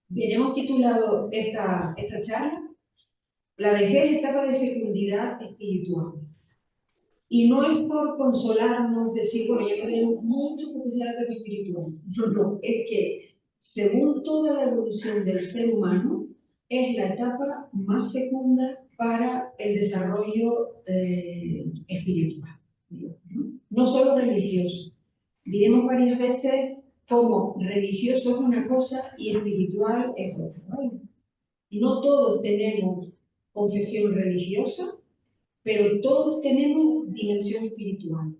Bien, hemos titulado esta charla La vejez, etapa de fecundidad espiritual. Y no es por consolarnos, decir, bueno, ya no tenemos mucho porque sea la etapa espiritual. No, es que según toda la evolución del ser humano, es la etapa más fecunda para el desarrollo espiritual. No solo religioso. Diremos varias veces cómo religioso es una cosa y espiritual es otra. ¿Vale? No todos tenemos confesión religiosa, pero todos tenemos dimensión espiritual.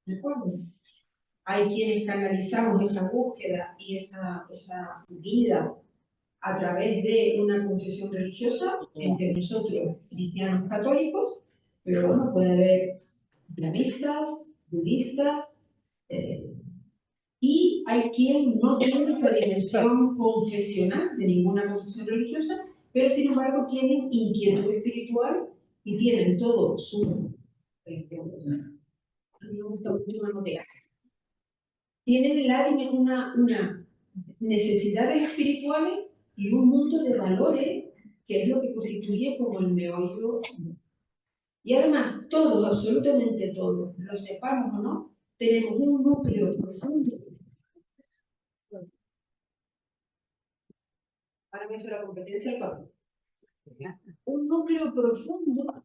¿De acuerdo? Hay quienes canalizamos esa búsqueda y esa vida a través de una confesión religiosa, entre nosotros cristianos católicos, pero bueno, puede haber islamistas, budistas, y hay quien no tiene esa dimensión confesional de ninguna confesión religiosa, pero sin embargo tienen inquietud espiritual y tienen todo su... a mí me gusta mucho manotear. Tienen una necesidades espirituales y un mundo de valores que es lo que constituye como el meollo. Y además, todos, absolutamente todos, lo sepamos o no, tenemos un núcleo profundo. Ahora me hace la competencia el Pablo. Un núcleo profundo,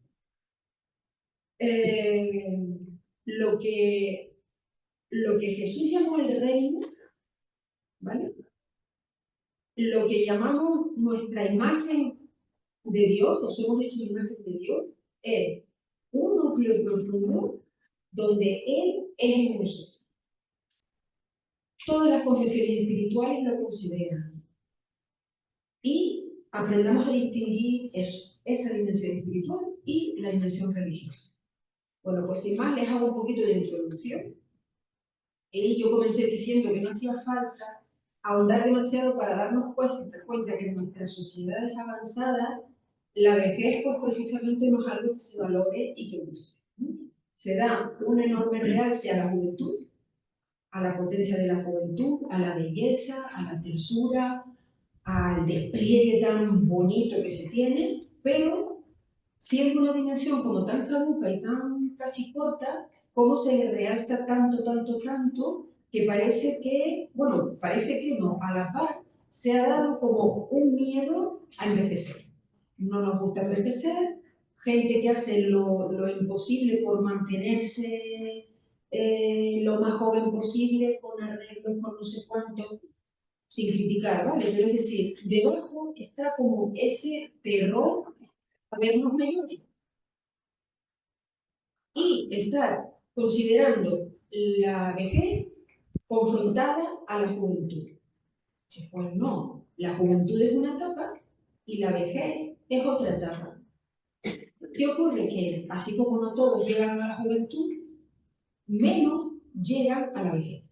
eh, lo, que, lo que Jesús llamó el reino, ¿vale? Lo que llamamos nuestra imagen de Dios, o somos hechos imagen de Dios, es un núcleo profundo donde Él es en nosotros. Todas las confesiones espirituales lo consideran. Y aprendamos a distinguir eso, esa dimensión espiritual y la dimensión religiosa. Bueno, pues sin más, les hago un poquito de introducción. Y yo comencé diciendo que no hacía falta ahondar demasiado para darnos cuenta que en nuestras sociedades avanzadas la vejez pues precisamente no es algo que se valore y que guste. Se da un enorme realce a la juventud, a la potencia de la juventud, a la belleza, a la tersura, al despliegue tan bonito que se tiene, pero siendo una dimensión como tan caduca y tan casi corta, cómo se le realza tanto, tanto, tanto, que parece que, bueno, parece que no, a la par se ha dado como un miedo a envejecer. No nos gusta envejecer, gente que hace lo imposible por mantenerse lo más joven posible, con arreglos, con no sé cuánto, sin criticar, ¿vale? Pero es decir, debajo está como ese terror a vernos mayores y estar considerando la vejez confrontada a la juventud. Pues no, la juventud es una etapa y la vejez es otra etapa. ¿Qué ocurre? Que así como no todos llegan a la juventud, menos llegan a la vejez.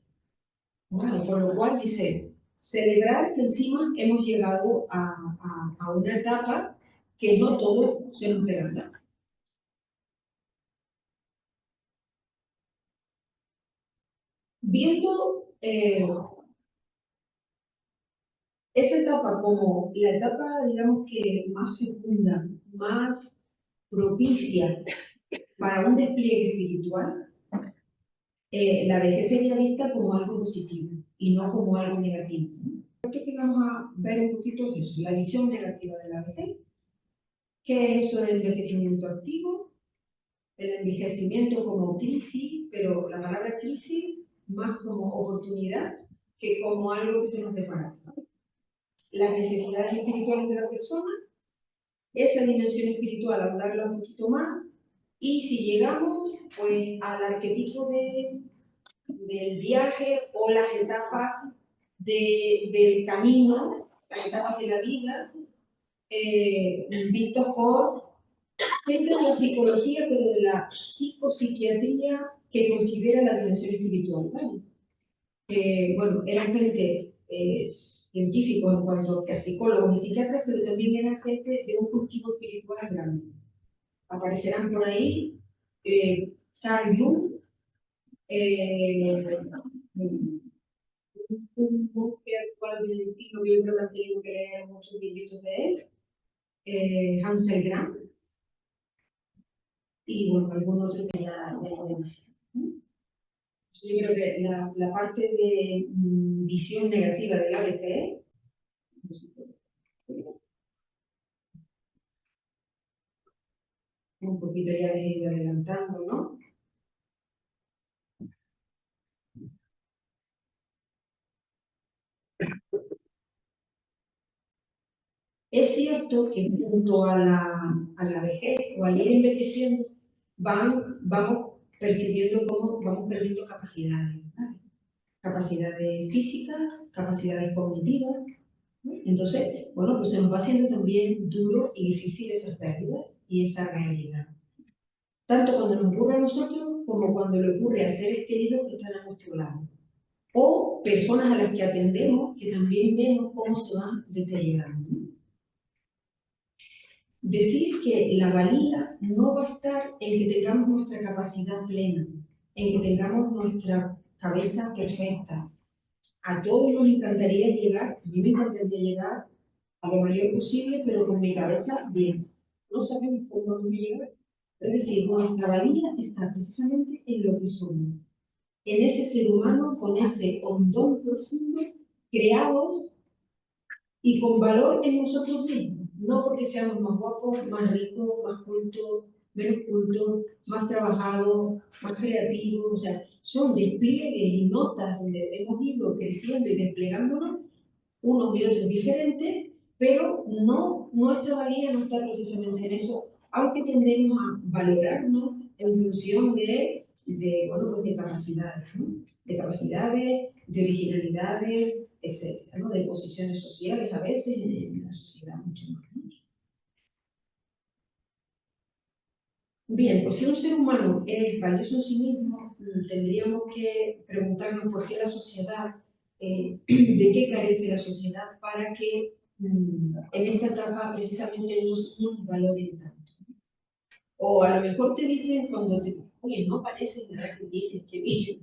Bueno, por lo cual dice, celebrar que encima hemos llegado a una etapa que no todo se nos regala. Viendo esa etapa como la etapa, digamos que más fecunda, más propicia para un despliegue espiritual, la vejez sería vista como algo positivo y no como algo negativo. Creo que vamos a ver un poquito eso, la visión negativa de la vejez. ¿Qué es eso del envejecimiento activo? El envejecimiento como crisis, pero la palabra crisis más como oportunidad que como algo que se nos depara. Las necesidades espirituales de la persona, esa dimensión espiritual, hablarla un poquito más, y si llegamos pues al arquetipo del viaje o las etapas del camino, las etapas de la vida, vistos por gente de la psicología, pero de la psicopsiquiatría que considera la dimensión espiritual. ¿Vale? Bueno, eran gente científicos en cuanto a psicólogos y psiquiatras, pero también eran gente de un cultivo espiritual grande. Aparecerán por ahí Carl Jung, un monje actual benedictino que yo creo que han tenido que leer muchos libritos de él, Hansel Grant, y bueno, algún otro que ya demasiado. Yo creo que la parte de visión negativa del ABCE, un poquito ya les he ido adelantando, ¿no? Es cierto que junto a la vejez o al ir envejeciendo, vamos percibiendo cómo vamos perdiendo capacidades, ¿vale? Capacidades físicas, capacidades cognitivas, ¿no? Entonces, bueno, pues se nos va haciendo también duro y difícil esas pérdidas y esa realidad. Tanto cuando nos ocurre a nosotros como cuando le ocurre a seres queridos que están a nuestro lado. O personas a las que atendemos que también vemos cómo se van deteriorando. Decir que la valía no va a estar en que tengamos nuestra capacidad plena, en que tengamos nuestra cabeza perfecta. A todos nos encantaría llegar, a mí me encantaría llegar a lo mayor posible, pero con mi cabeza bien. No sabemos cómo vamos a llegar. Es decir, nuestra valía está precisamente en lo que somos, en ese ser humano con ese hondón profundo, creados y con valor en nosotros mismos, no porque seamos más guapos, más ricos, más cultos, menos cultos, más trabajados, más creativos, o sea, son despliegues y notas donde hemos ido creciendo y desplegándonos unos y otros diferentes, pero no, nuestra valía no está precisamente en eso, aunque tendemos a valorarnos en función bueno, pues de capacidades, ¿no? De capacidades, de originalidades, etcétera, ¿no? De posiciones sociales a veces en la sociedad mucho más, ¿no? Bien, pues si un ser humano es valioso en sí mismo, tendríamos que preguntarnos por qué la sociedad, de qué carece la sociedad para que en esta etapa precisamente nos valoren tanto. O a lo mejor te dicen cuando te, oye, no parece nada que tienes,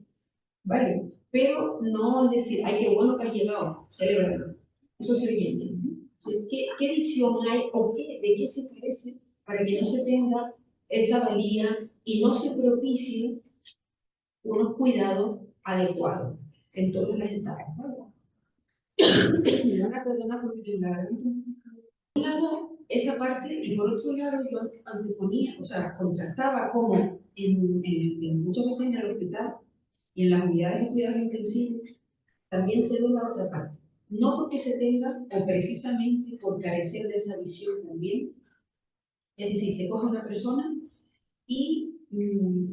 vale, pero no es decir, ay, qué bueno que has llegado, celébralo. Eso se oye bien, ¿no? O sea, ¿qué visión hay o de qué se carece para que no se tenga esa valía y no se propicien unos cuidados adecuados en todas las etapas? ¿No? Me van a perdonar porque tengo la garganta. Por un lado, esa parte, y por otro lado, yo anteponía, o sea, contrastaba como muchas veces en el hospital y en las unidades de cuidados intensivos también se ve la otra parte. No porque se tenga, o precisamente por carecer de esa visión también, es decir, se coge a una persona y,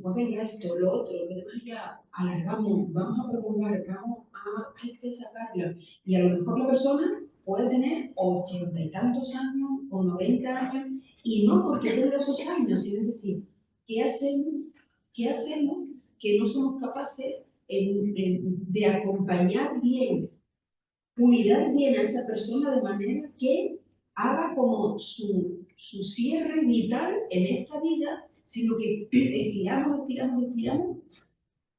pues venga esto, lo otro, lo demás ya alargamos, vamos a prolongar, vamos a sacarla. Y a lo mejor la persona puede tener 80 y tantos años o 90 años, y no porque tenga esos años, sino es decir, ¿qué hacemos? ¿Qué hacemos que no somos capaces de acompañar bien, cuidar bien a esa persona de manera que haga como su cierre vital en esta vida, sino que estiramos, estiramos, estiramos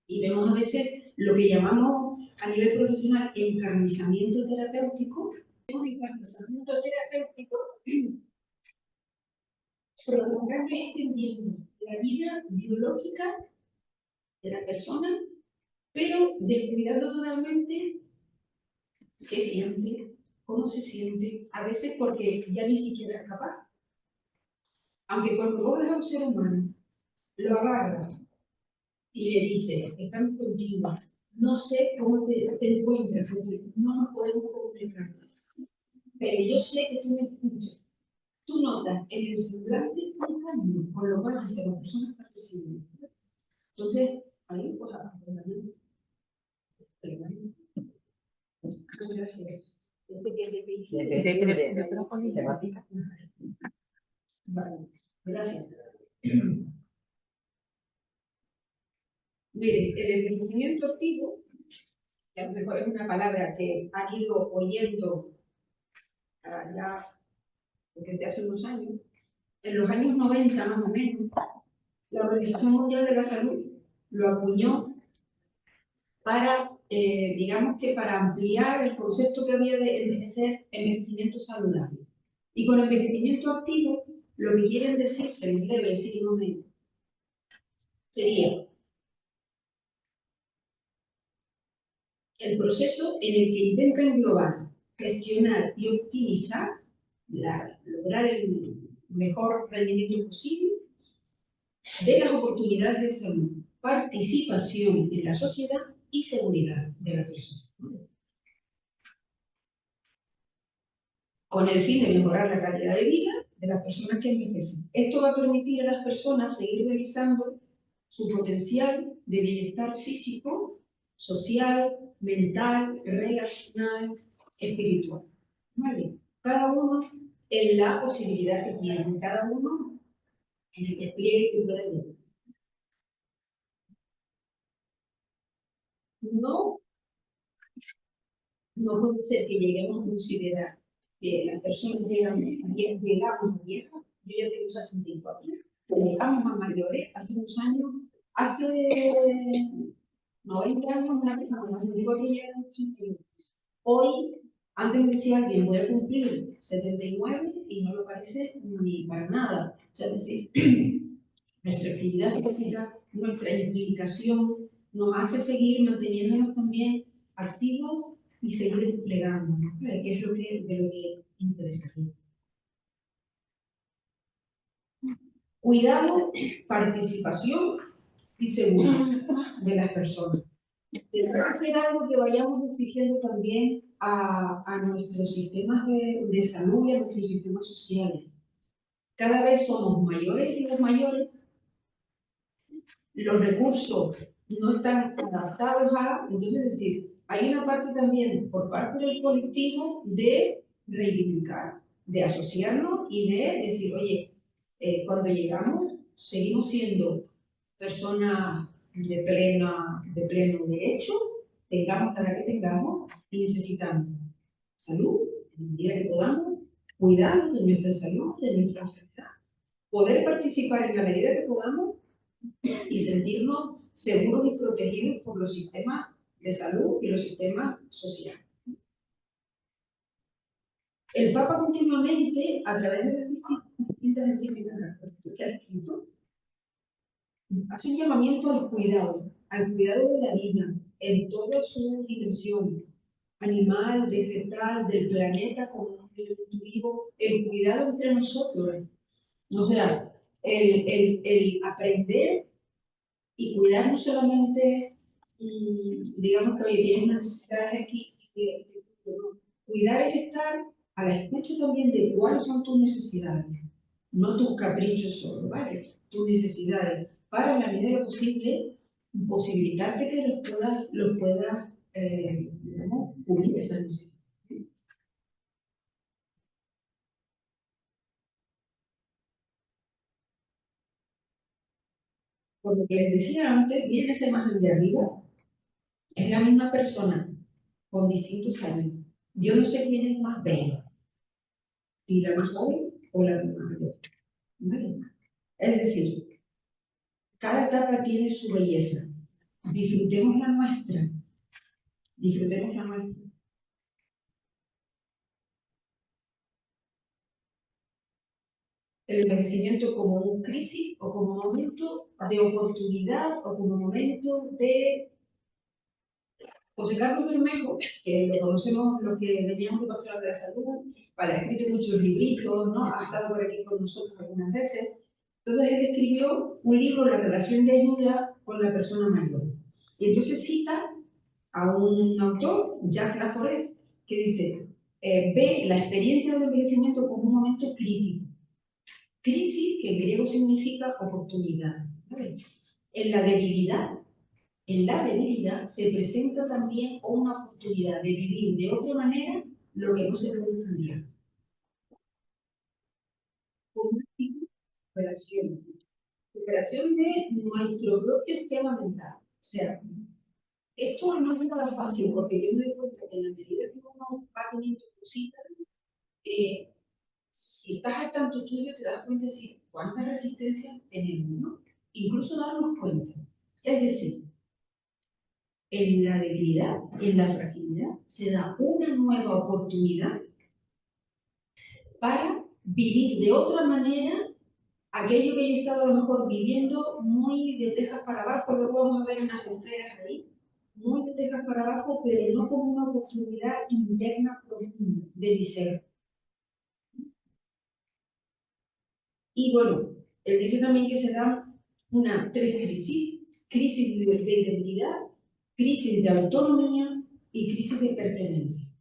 y vemos a veces lo que llamamos a nivel profesional encarnizamiento terapéutico. Encarnizamiento terapéutico prolongando y extendiendo la vida biológica de la persona, pero descuidando totalmente qué siente, cómo se siente, a veces porque ya ni siquiera es capaz. Aunque cuando vos ves a un ser humano, lo agarras y le dices, estamos contigo, no sé cómo te encuentras, porque no nos podemos comunicar, pero yo sé que tú me escuchas. Tú notas en el semblante un cambio, con lo cual dice, la persona está recibiendo. Entonces, ahí pues, gracias. Vale, gracias. Mire, el envejecimiento activo, que a lo mejor es una palabra que han ido oyendo ya desde hace unos años, en los años 90 más o menos, la Organización Mundial de la Salud lo acuñó para digamos que para ampliar el concepto que había de envejecimiento saludable. Y con envejecimiento activo, lo que quieren decir, se lo debe decir en un momento, sería el proceso en el que intenta englobar, gestionar y optimizar, lograr el mejor rendimiento posible de las oportunidades de salud, participación en la sociedad y seguridad de la persona, con el fin de mejorar la calidad de vida de las personas que envejecen. Esto va a permitir a las personas seguir realizando su potencial de bienestar físico, social, mental, relacional, espiritual. ¿Vale? Cada uno en la posibilidad que tiene, cada uno en el despliegue que puede. No, no puede ser que lleguemos a considerar que las personas llegamos a viejas, yo ya tengo 64, llegamos a mayores, hace unos años, hace 90 años, una persona con 64 llega a 81. Hoy, antes me decía alguien, voy a cumplir 79 y no lo parece ni para nada. O sea, es decir, nuestra actividad física, nuestra implicación, nos hace seguir manteniéndonos también activos y seguir desplegando, ¿no? Que es de lo que interesa aquí. Cuidado, participación y seguridad de las personas. Tendrá que ser algo que vayamos exigiendo también a nuestros sistemas de salud y a nuestros sistemas sociales. Cada vez somos mayores y los mayores, los recursos no están adaptados a, entonces es decir, hay una parte también por parte del colectivo de reivindicar, de asociarnos y de decir, oye, cuando llegamos seguimos siendo personas de pleno derecho, tengamos cada que tengamos y necesitamos salud, en la medida que podamos, cuidar de nuestra salud, de nuestra enfermedad, poder participar en la medida que podamos y sentirnos seguros y protegidos por los sistemas de salud y los sistemas sociales. El Papa continuamente, a través de las distintas encíclicas que ha escrito, hace un llamamiento al cuidado de la vida en toda su dimensión, animal, vegetal, del planeta como vivo, el cuidado entre nosotros. O sea, el aprender y cuidar no solamente, digamos que oye, tienes necesidades aquí, cuidar es estar a la escucha también de cuáles son tus necesidades, no tus caprichos solo, ¿vale? Tus necesidades, para en la medida de lo posible posibilitarte que los puedas digamos, cubrir esas necesidades. Por lo que les decía antes, miren esa imagen de arriba, es la misma persona con distintos años. Yo no sé quién es más bella, si la más joven o la más mayor. ¿Vale? Es decir, cada etapa tiene su belleza. Disfrutemos la nuestra. Disfrutemos la nuestra. El envejecimiento como un crisis o como momento de oportunidad o como momento de José Carlos Bermejo, que lo conocemos los que veníamos de Pastoral de la Salud, vale, ha escrito muchos libritos, ¿no? Ha estado por aquí con nosotros algunas veces. Entonces él escribió un libro, La relación de ayuda con la persona mayor. Y entonces cita a un autor, Jacques Laforest, que dice, ve la experiencia del envejecimiento como un momento crítico. Crisis, que en griego significa oportunidad. ¿Vale? En la debilidad se presenta también una oportunidad de vivir de otra manera lo que no se puede cambiar. Con una actitud de superación de nuestro propio esquema mental. O sea, esto no es nada fácil porque yo me doy cuenta que en la medida que uno va teniendo cositas, si estás al tanto tuyo, te das cuenta de decir cuánta resistencia tenemos, ¿no? Incluso darnos cuenta. Es decir, en la debilidad, en la fragilidad, se da una nueva oportunidad para vivir de otra manera aquello que yo he estado a lo mejor viviendo muy de tejas para abajo. Luego vamos a ver unas esferas ahí, muy de tejas para abajo, pero no como una oportunidad interna profunda de mi ser. Y bueno, él dice también que se dan tres crisis: crisis de identidad, crisis de autonomía y crisis de pertenencia.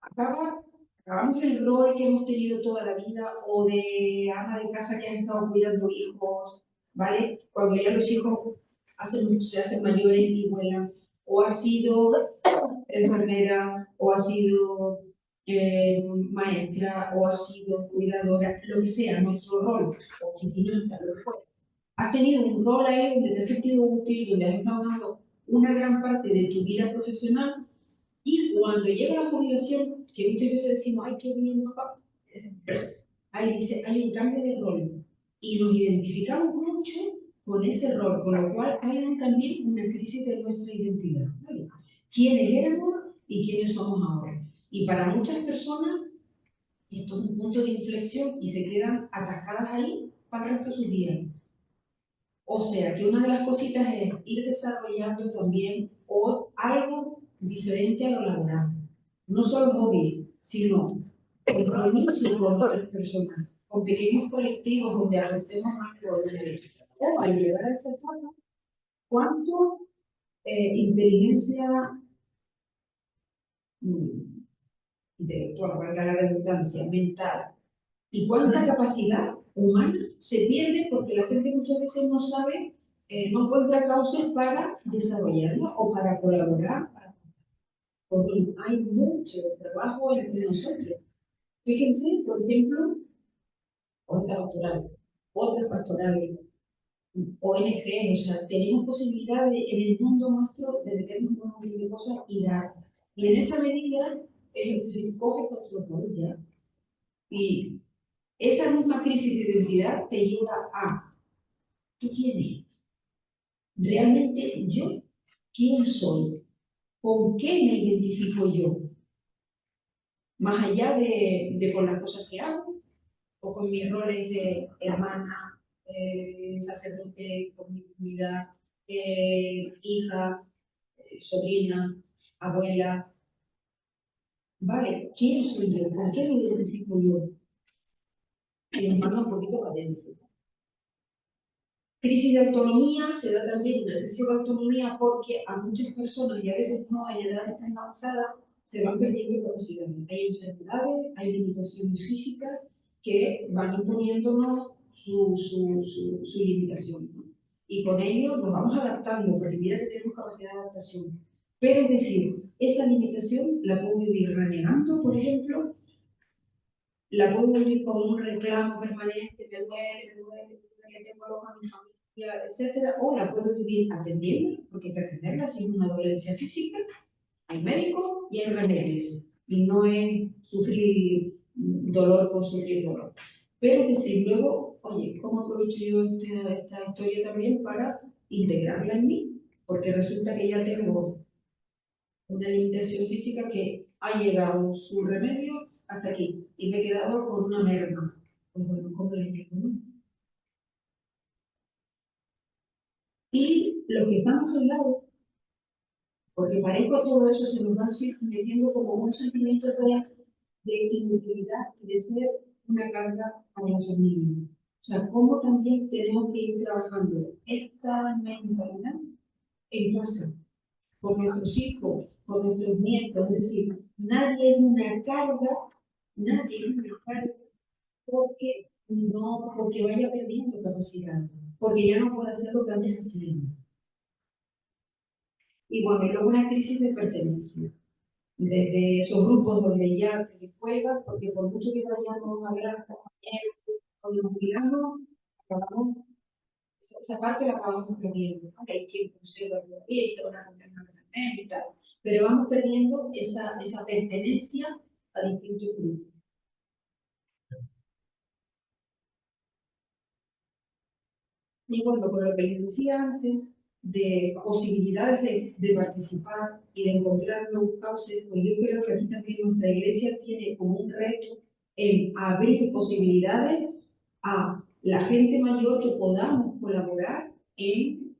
Acabamos el rol que hemos tenido toda la vida, o de ama de casa que han estado cuidando hijos, ¿vale? Cuando ya los hijos se hacen mayores y vuelan, o ha sido enfermera, o ha sido maestra, o ha sido cuidadora, lo que sea, nuestro rol, oficinista, lo que fuera. Has tenido un rol ahí donde te has sentido útil, donde has estado dando una gran parte de tu vida profesional, y cuando llega la jubilación, que muchas veces decimos, ay, qué bien, papá, ahí dice, hay un cambio de rol. Y nos identificamos mucho con ese rol, con lo cual hay también una crisis de nuestra identidad. ¿Vale? ¿Quiénes éramos y quiénes somos ahora? Y para muchas personas, esto es un punto de inflexión y se quedan atascadas ahí para el resto de sus días. O sea, que una de las cositas es ir desarrollando también algo diferente a lo laboral. No solo hobby, sino compromiso con otras personas, con pequeños colectivos donde aportemos más valores. O al llegar a esta etapa, ¿cuánto inteligencia mm, intelectual, valga la redundancia, mental, y cuánta capacidad humana se pierde porque la gente muchas veces no sabe, no encuentra causas para desarrollarlo o para colaborar? Porque hay mucho trabajo entre nosotros. Fíjense, por ejemplo, otra pastoral, otra pastoral, ONG, o sea, tenemos posibilidad en el mundo nuestro de meternos con un montón de cosas y dar. Y en esa medida, se coge control ya. Y esa misma crisis de identidad te lleva a, ¿tú quién eres? ¿Realmente yo quién soy? ¿Con qué me identifico yo? Más allá de con las cosas que hago, o con mis roles de hermana, sacerdote, comunidad, hija, sobrina, abuela. ¿Vale? ¿Quién soy yo? ¿Con qué me identifico yo? Y nos manda un poquito para adentro. Crisis de autonomía, se da también una crisis de autonomía porque a muchas personas, y a veces no en edades tan avanzadas, se van perdiendo capacidades. Hay enfermedades, hay limitaciones físicas que van imponiéndonos su limitación, ¿no? Y con ello nos vamos adaptando, porque mira que tenemos capacidad de adaptación. Pero es decir, esa limitación la puedo vivir renegando, por ejemplo, la puedo vivir como un reclamo permanente, me duele, tengo aloja a mi familia, etcétera, o la puedo vivir atendiendo, porque hay que atenderla si es una dolencia física, hay médico y hay remedio, y no es sufrir dolor por sufrir dolor. Pero es decir, luego, oye, ¿cómo aprovecho yo esta historia también para integrarla en mí? Porque resulta que ya tengo una limitación física que ha llegado su remedio hasta aquí y me he quedado con una merma. Pues bueno, ¿cómo le explico, no? Y los que estamos al lado, porque parezco todo eso, se nos van metiendo como un sentimiento de inutilidad y de ser una carga para la familia. O sea, cómo también tenemos que ir trabajando esta mentalidad en casa, con nuestros hijos, con nuestros nietos. Es decir, nadie es una carga, nadie es una carga porque no, porque vaya perdiendo capacidad, porque ya no puede hacer lo que antes hacía. Y bueno, y luego una crisis de pertenencia, desde esos grupos donde ya te descuelgas, porque por mucho que vayamos a ver a los compañeros o los jubilamos, acabamos, esa parte la acabamos perdiendo. Hay quien conserva todavía y se van a cambiar y tal, pero vamos perdiendo esa pertenencia a distintos grupos. Y bueno, con lo que les decía antes, de posibilidades de participar y de encontrar nuevos cauces, pues yo creo que aquí también nuestra iglesia tiene como un reto en abrir posibilidades a la gente mayor que podamos colaborar en,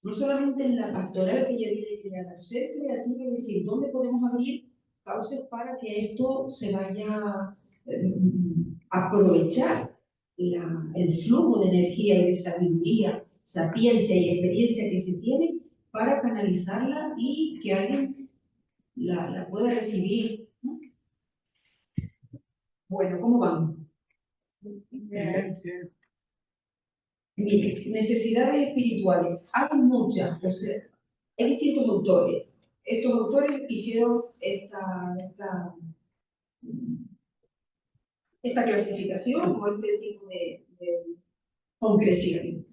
no solamente en la pastoral que ella tiene que dar, ser creativa, es decir, dónde podemos abrir cauces para que esto se vaya a aprovechar el flujo de energía y de sabiduría, sapiencia y experiencia que se tiene para canalizarla y que alguien la pueda recibir, ¿no? Bueno, ¿cómo vamos? Mire, necesidades espirituales. Hay muchas, o sea, hay distintos autores. Estos autores hicieron esta clasificación o este tipo de concreción.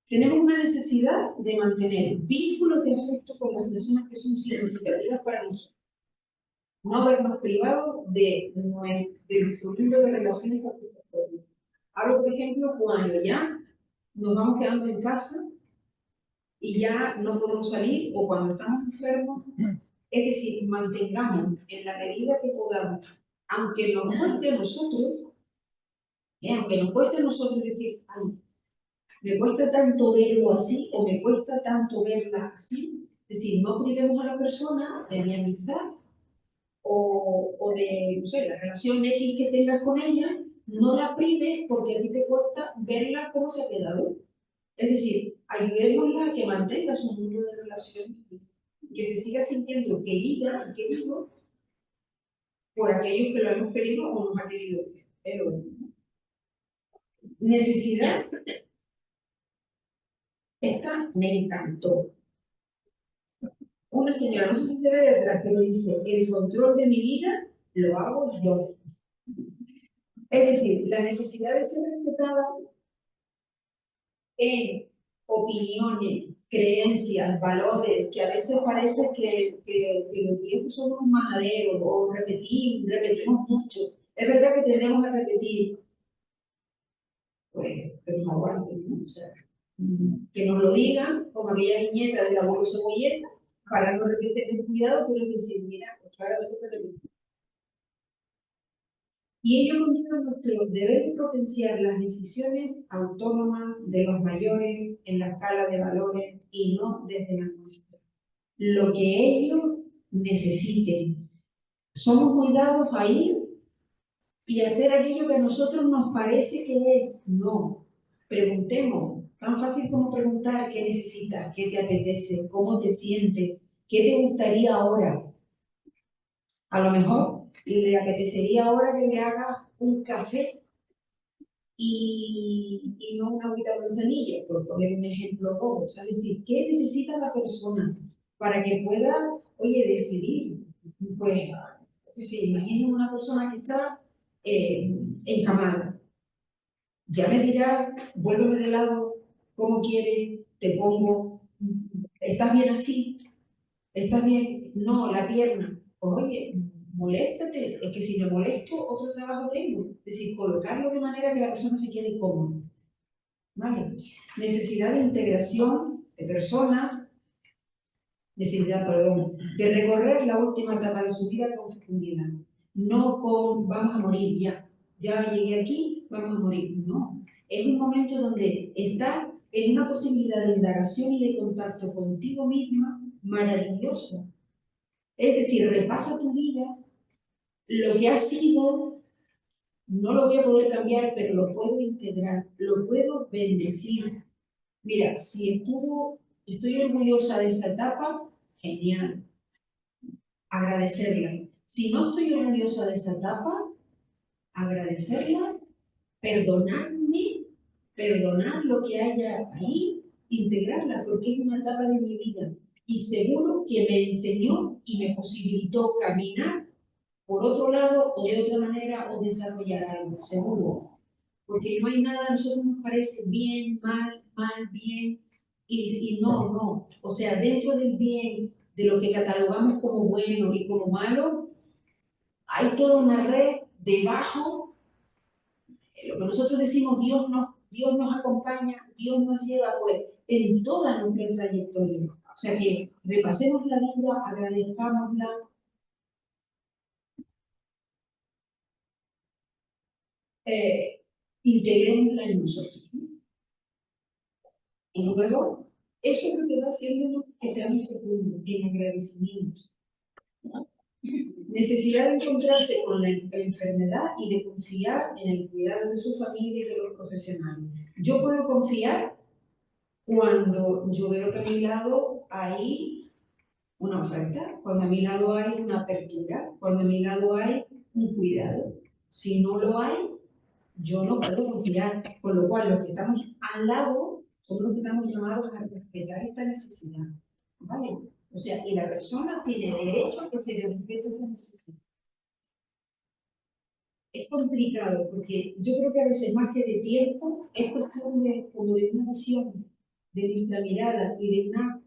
Tenemos una necesidad de mantener vínculos de afecto con las personas que son significativas para nosotros. No vernos privados de nuestro mundo de relaciones afectivas. Hablo, por ejemplo, cuando ya nos vamos quedando en casa y ya no podemos salir o cuando estamos enfermos. Es decir, mantengamos en la medida que podamos, aunque nos cueste a nosotros, aunque nos cueste a nosotros decir, ay, me cuesta tanto verlo así o me cuesta tanto verla así. Es decir, no privemos a la persona de mi amistad o de, no sé, la relación X que tengas con ella, no la prives porque a ti te cuesta verla cómo se ha quedado. Es decir, ayudémosla a que mantenga su mundo de relaciones, que se siga sintiendo querida y querido por aquellos que lo hemos querido o nos ha querido. Pero, necesidad, esta me encantó. Una señora, no sé si se ve detrás, pero dice, el control de mi vida lo hago yo. Es decir, la necesidad de ser respetada en opiniones, creencias, valores, que a veces parece que los viejos son unos manaderos o repetimos mucho. Es verdad que tendemos a repetir, pues, que nos aguanten, ¿no? O sea, que nos lo digan, como aquella niñeta del abuelo Cebolleta, para no repetir con cuidado, pero decir, mira, pues claro, esto te repito. Y ello conlleva nuestro deber de potenciar las decisiones autónomas de los mayores en la escala de valores y no desde la nuestra. Lo que ellos necesiten. Somos muy dados a ir y hacer aquello que a nosotros nos parece que es. No. Preguntemos. Tan fácil como preguntar qué necesitas, qué te apetece, cómo te sientes, qué te gustaría ahora. A lo mejor le apetecería ahora que le hagas un café y no una agüita manzanilla, por poner un ejemplo bobo. O sea, es decir, ¿qué necesita la persona para que pueda, oye, decidir? Pues, si imagino una persona que está encamada, ya me dirá, vuélveme de lado, ¿cómo quieres? Te pongo, ¿estás bien así? ¿Estás bien? No, la pierna. Oye, moléstate. Es que si me molesto, otro trabajo tengo. Es decir, colocarlo de manera que la persona se quede cómoda. ¿Vale? Necesidad de integración de personas, necesidad, perdón, de recorrer la última etapa de su vida con fecundidad. No con vamos a morir ya. Ya llegué aquí, vamos a morir. No. Es un momento donde estás en una posibilidad de indagación y de contacto contigo misma maravillosa. Es decir, repasa tu vida, lo que ha sido, no lo voy a poder cambiar, pero lo puedo integrar, lo puedo bendecir. Mira, si estoy orgullosa de esa etapa, genial, agradecerla. Si no estoy orgullosa de esa etapa, agradecerla, perdonarme, perdonar lo que haya ahí, integrarla, porque es una etapa de mi vida. Y seguro que me enseñó y me posibilitó caminar por otro lado o de otra manera o desarrollar algo, seguro. Porque no hay nada, a nosotros nos parece bien, mal, mal, bien, y no, no. O sea, dentro del bien, de lo que catalogamos como bueno y como malo, hay toda una red debajo, lo que nosotros decimos Dios Dios nos acompaña, Dios nos lleva pues en toda nuestra trayectoria. O sea que repasemos la vida, agradezcámosla, integrémosla en nosotros, ¿no? Y luego, eso es lo que va haciendo que seamos fecundos, en agradecimiento. Necesidad de encontrarse con la enfermedad y de confiar en el cuidado de su familia y de los profesionales. Yo puedo confiar cuando yo veo que a mi lado hay una oferta, cuando a mi lado hay una apertura, cuando a mi lado hay un cuidado. Si no lo hay, yo no puedo confiar, con lo cual los que estamos al lado somos los que estamos llamados a respetar esta necesidad, ¿vale? O sea, y la persona tiene derecho a que se le respete esa necesidad. Es complicado porque yo creo que a veces más que de tiempo es cuestión de, como de una visión de nuestra mirada y de una,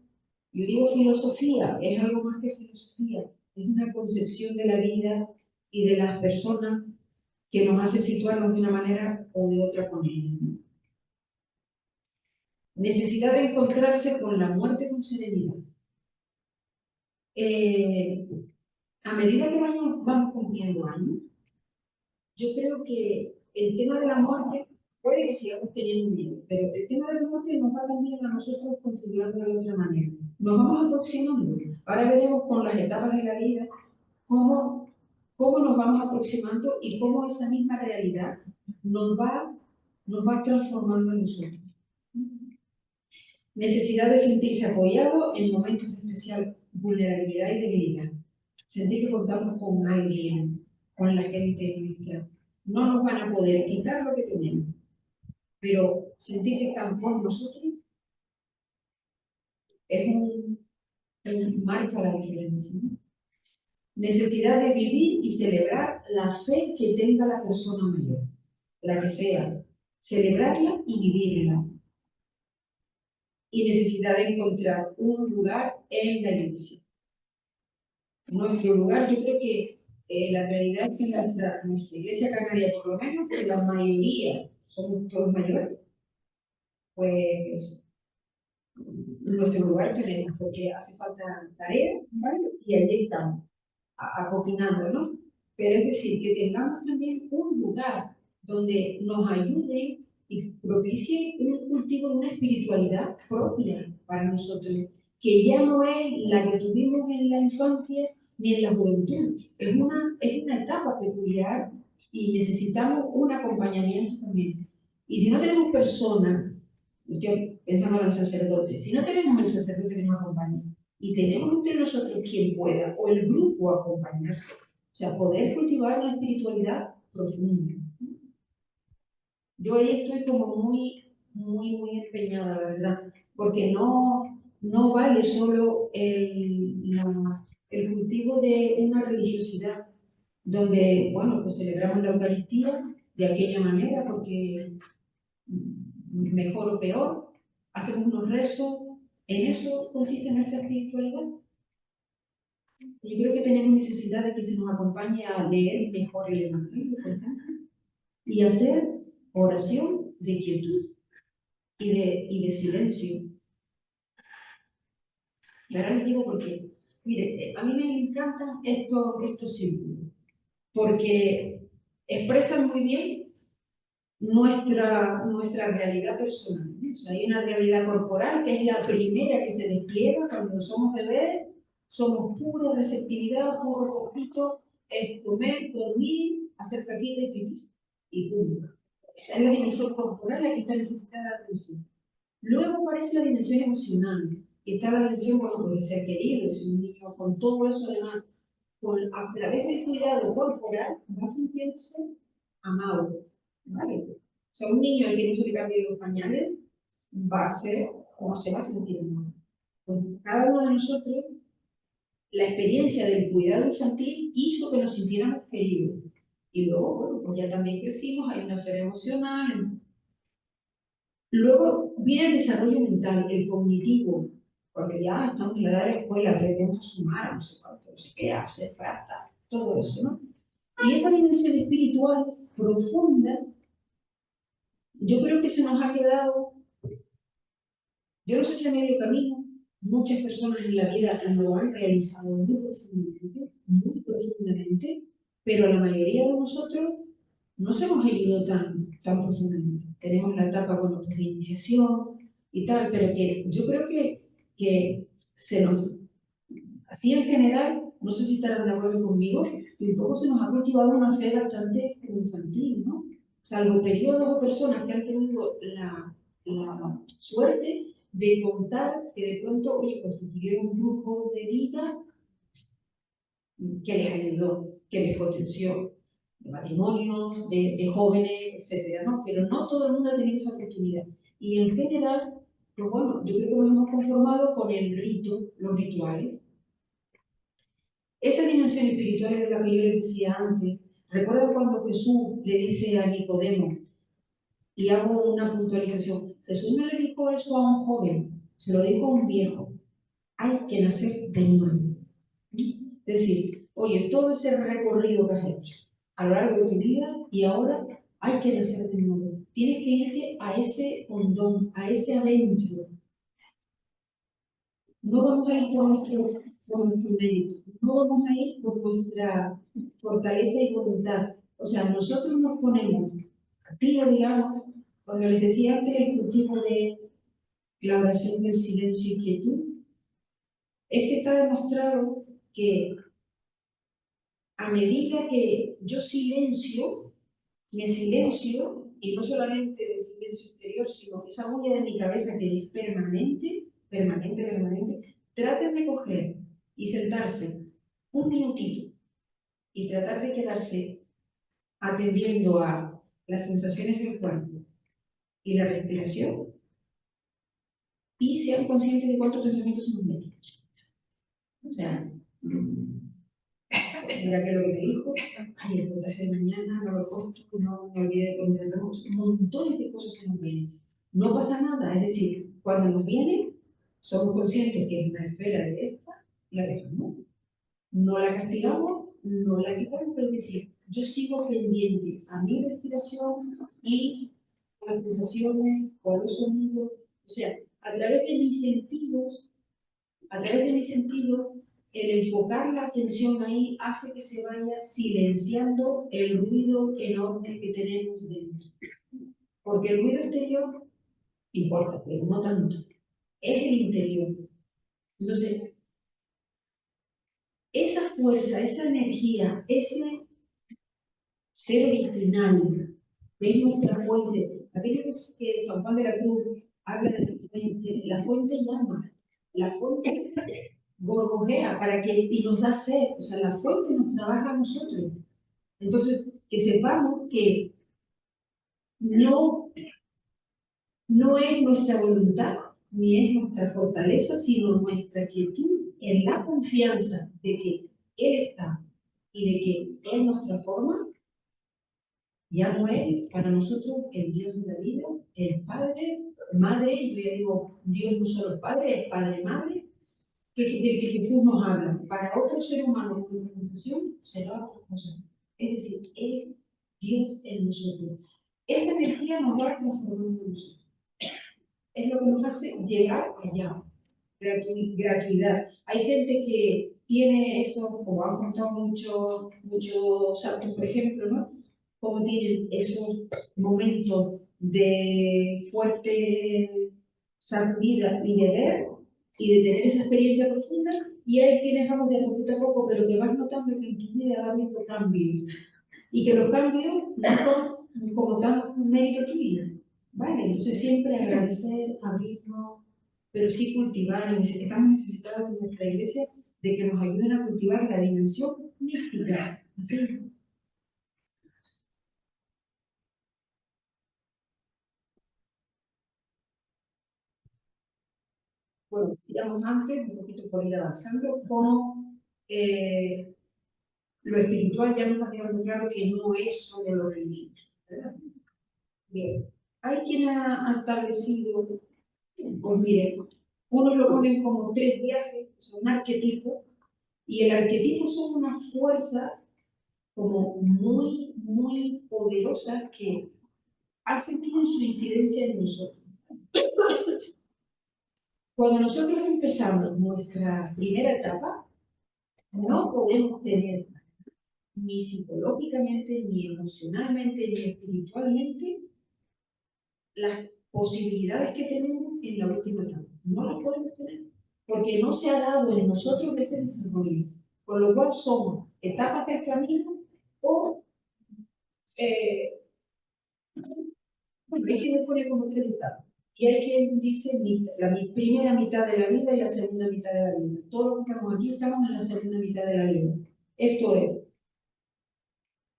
yo digo filosofía, es algo más que filosofía, es una concepción de la vida y de las personas que nos hace situarnos de una manera o de otra con ellos, ¿no? Necesidad de encontrarse con la muerte con serenidad. A medida que vamos cumpliendo años, yo creo que el tema de la muerte puede que sigamos teniendo miedo, pero el tema de la muerte nos va también a nosotros configurando de otra manera. Nos vamos aproximando. Ahora veremos con las etapas de la vida cómo nos vamos aproximando y cómo esa misma realidad nos va transformando en nosotros. Necesidad de sentirse apoyado en momentos de especial vulnerabilidad y debilidad. Sentir que contamos con alguien, con la gente nuestra. No nos van a poder quitar lo que tenemos, pero sentir que están con nosotros es marca la diferencia, ¿no? Necesidad de vivir y celebrar la fe que tenga la persona mayor, la que sea. Celebrarla y vivirla. Y necesidad de encontrar un lugar en la iglesia. Nuestro lugar, yo creo que la realidad es que nuestra iglesia canaria, por lo menos, que la mayoría somos todos mayores, pues nuestro lugar tenemos, porque hace falta tarea, ¿vale? Y allí estamos, acoquinando, ¿no? Pero es decir, que tengamos también un lugar donde nos ayude y propicie un cultivo de una espiritualidad propia para nosotros, que ya no es la que tuvimos en la infancia ni en la juventud. Es una etapa peculiar y necesitamos un acompañamiento también. Y si no tenemos personas, yo pensando en el sacerdote, si no tenemos el sacerdote que nos acompañe, y tenemos entre nosotros quien pueda, o el grupo acompañarse, o sea, poder cultivar una espiritualidad profunda. Yo ahí estoy como muy empeñada, la verdad, porque no vale solo el cultivo de una religiosidad donde, bueno, pues celebramos la Eucaristía de aquella manera, porque mejor o peor, hacemos unos rezos, en eso consiste nuestra espiritualidad. Yo creo que tenemos necesidad de que se nos acompañe a leer mejor el Evangelio, por ejemplo, y hacer oración de quietud y de silencio. Y ahora les digo por qué. Mire, a mí me encantan estos círculos, porque expresan muy bien nuestra realidad personal. O sea, hay una realidad corporal que es la primera que se despliega cuando somos bebés, somos pura receptividad, puro poquito, es comer, dormir, hacer caquita y pipí. Y punto. Esa es la dimensión corporal la que está necesitada de atención. Luego aparece la dimensión emocional, que está la dimensión, bueno, puede ser querido, es un niño con todo eso además, a través del cuidado corporal, va sintiéndose amado, ¿vale? O sea, un niño al que no se le cambien los pañales va a ser como se va a sentir amado. Con cada uno de nosotros, la experiencia del cuidado infantil hizo que nos sintiéramos queridos. Y luego, bueno, pues ya también crecimos, hay una esfera emocional. Luego viene el desarrollo mental, el cognitivo, porque ya estamos en la edad de la escuela, aprendemos a sumar, no sé cuánto, no sé qué, a hacer fractal, todo eso, ¿no? Y esa dimensión espiritual profunda yo creo que se nos ha quedado, yo no sé si a medio camino, muchas personas en la vida lo han realizado muy profundamente, pero la mayoría de nosotros no se hemos ido tan profundamente. Tenemos la etapa, bueno, de iniciación y tal, pero que yo creo que se nos, así en general, no sé si estarán de acuerdo conmigo, que un poco se nos ha cultivado una fe bastante infantil, ¿no? Salvo periodos o personas que han tenido la suerte de contar que de pronto, oye, constituyeron un grupo de vida que les ayudó, que les potenció, de matrimonio, de jóvenes, etcétera, ¿no? Pero no todo el mundo ha tenido esa oportunidad. Y en general, pues bueno, yo creo que nos hemos conformado con el rito, los rituales. Esa dimensión espiritual es la que yo les decía antes. Recuerda cuando Jesús le dice a Nicodemo, y hago una puntualización, Jesús no le dijo eso a un joven, se lo dijo a un viejo. Hay que nacer de nuevo. Es decir, oye, todo ese recorrido que has hecho a lo largo de tu vida y ahora hay que nacer de nuevo. Tienes que irte a ese hondón, a ese adentro. No vamos a ir por nuestro mérito, no vamos a ir por nuestra fortaleza y voluntad. O sea, nosotros nos ponemos activos, digamos, cuando les decía antes el cultivo de la oración del silencio y quietud, es que está demostrado que a medida que yo me silencio, y no solamente del silencio exterior, sino esa bulla de mi cabeza que es permanente, traten de coger y sentarse un minutito y tratar de quedarse atendiendo a las sensaciones del cuerpo y la respiración y sean conscientes de cuántos pensamientos se nos meten. O sea, mira que lo que me dijo, ay, el potaje de mañana, no lo costo, no me olvidé de poner arroz, montones de cosas se nos vienen. No pasa nada, es decir, cuando nos viene, somos conscientes que es una esfera de esta, la dejamos. No la castigamos, no la quitamos, pero es decir, yo sigo pendiente a mi respiración y a las sensaciones, o a los sonidos, o sea, a través de mis sentidos, a través de mi sentido, el enfocar la atención ahí hace que se vaya silenciando el ruido enorme que tenemos dentro. Porque el ruido exterior importa, pero no tanto. Es el interior. Entonces, esa fuerza, esa energía, ese ser original, que es nuestra fuente, aquello que San Juan de la Cruz habla de la fuente llama, la fuente gorgojea para que, y nos da sed, o sea, la fuente nos trabaja a nosotros. Entonces, que sepamos que no, no es nuestra voluntad, ni es nuestra fortaleza, sino nuestra quietud en la confianza de que Él está y de que Él nos transforma. Ya muere para nosotros el Dios de la vida, el Padre, Madre, yo ya digo, Dios no solo es Padre, es Padre, Madre, del que Jesús nos habla. Para otro ser humano con nuestra confesión será otra cosa. Es decir, es Dios en nosotros. Esa energía nos va transformando en nosotros. Es lo que nos hace llegar allá. Gratuidad. Hay gente que tiene eso, como han contado muchos santos, por ejemplo, ¿no? Como tienen esos momentos de fuerte sacudida y de ver y de tener esa experiencia profunda, y hay quienes vamos de poquito a poco, pero que vas notando que en tu vida va habiendo cambios y que los cambios no son como tan mérito tuyo, ¿vale? Entonces siempre agradecer, abrirnos, pero sí cultivar, y estamos necesitados en nuestra iglesia de que nos ayuden a cultivar la dimensión mística, así. Bueno, decíamos antes, un poquito por ir avanzando, cómo lo espiritual ya nos ha quedado claro que no es solo lo religioso, ¿verdad? Bien, hay quien ha establecido, pues mire, unos lo ponen como tres viajes, son arquetipos, y el arquetipo son una fuerza como muy poderosas que hace tiene su incidencia en nosotros. Cuando nosotros empezamos nuestra primera etapa, no podemos tener ni psicológicamente, ni emocionalmente, ni espiritualmente las posibilidades que tenemos en la última etapa. No las podemos tener, porque no se ha dado en nosotros ese desarrollo. Con lo cual somos etapas del camino o hay quien lo pone como tres etapas. Y hay quien dice la primera mitad de la vida y la segunda mitad de la vida. Todos los que estamos aquí estamos en la segunda mitad de la vida. Esto es,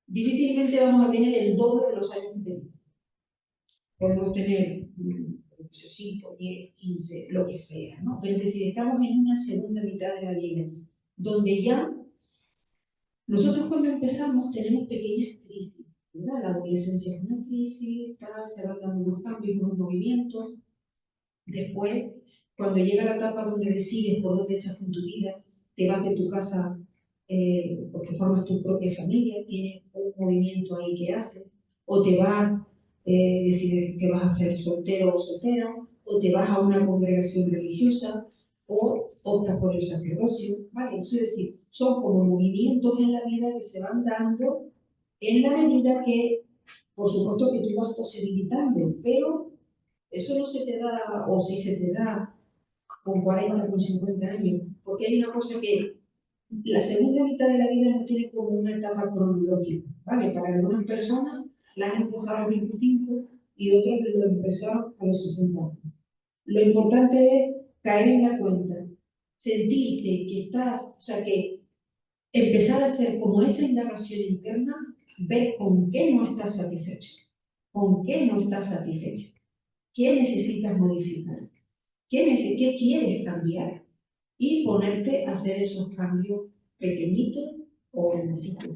difícilmente vamos a tener el doble de los años que tenemos. Podemos tener 5, 10, 15, lo que sea, ¿no? Pero es decir, estamos en una segunda mitad de la vida, donde ya nosotros cuando empezamos tenemos pequeñas crisis, ¿verdad? La adolescencia es una crisis, se van dando unos cambios, unos movimientos. Después, cuando llega la etapa donde decides por dónde echas con tu vida, te vas de tu casa porque formas tu propia familia, tienes un movimiento ahí que haces, o te vas, decides que vas a ser soltero o soltera, o te vas a una congregación religiosa, o optas por el sacerdocio, ¿vale? Es decir, son como movimientos en la vida que se van dando en la medida que, por supuesto, que tú vas posibilitando, pero eso no se te da, o si se te da con 40, con 50 años, porque hay una cosa que la segunda mitad de la vida no tiene como una etapa cronológica, ¿vale? Para algunas personas la han empezado a los 25 y otras lo empezaron a los 60 años. Lo importante es caer en la cuenta, sentirte que estás, o sea, que empezar a hacer como esa indagación interna, ver con qué no estás satisfecho, con qué no estás satisfecho, qué necesitas modificar, qué quieres cambiar y ponerte a hacer esos cambios pequeñitos o grandecitos.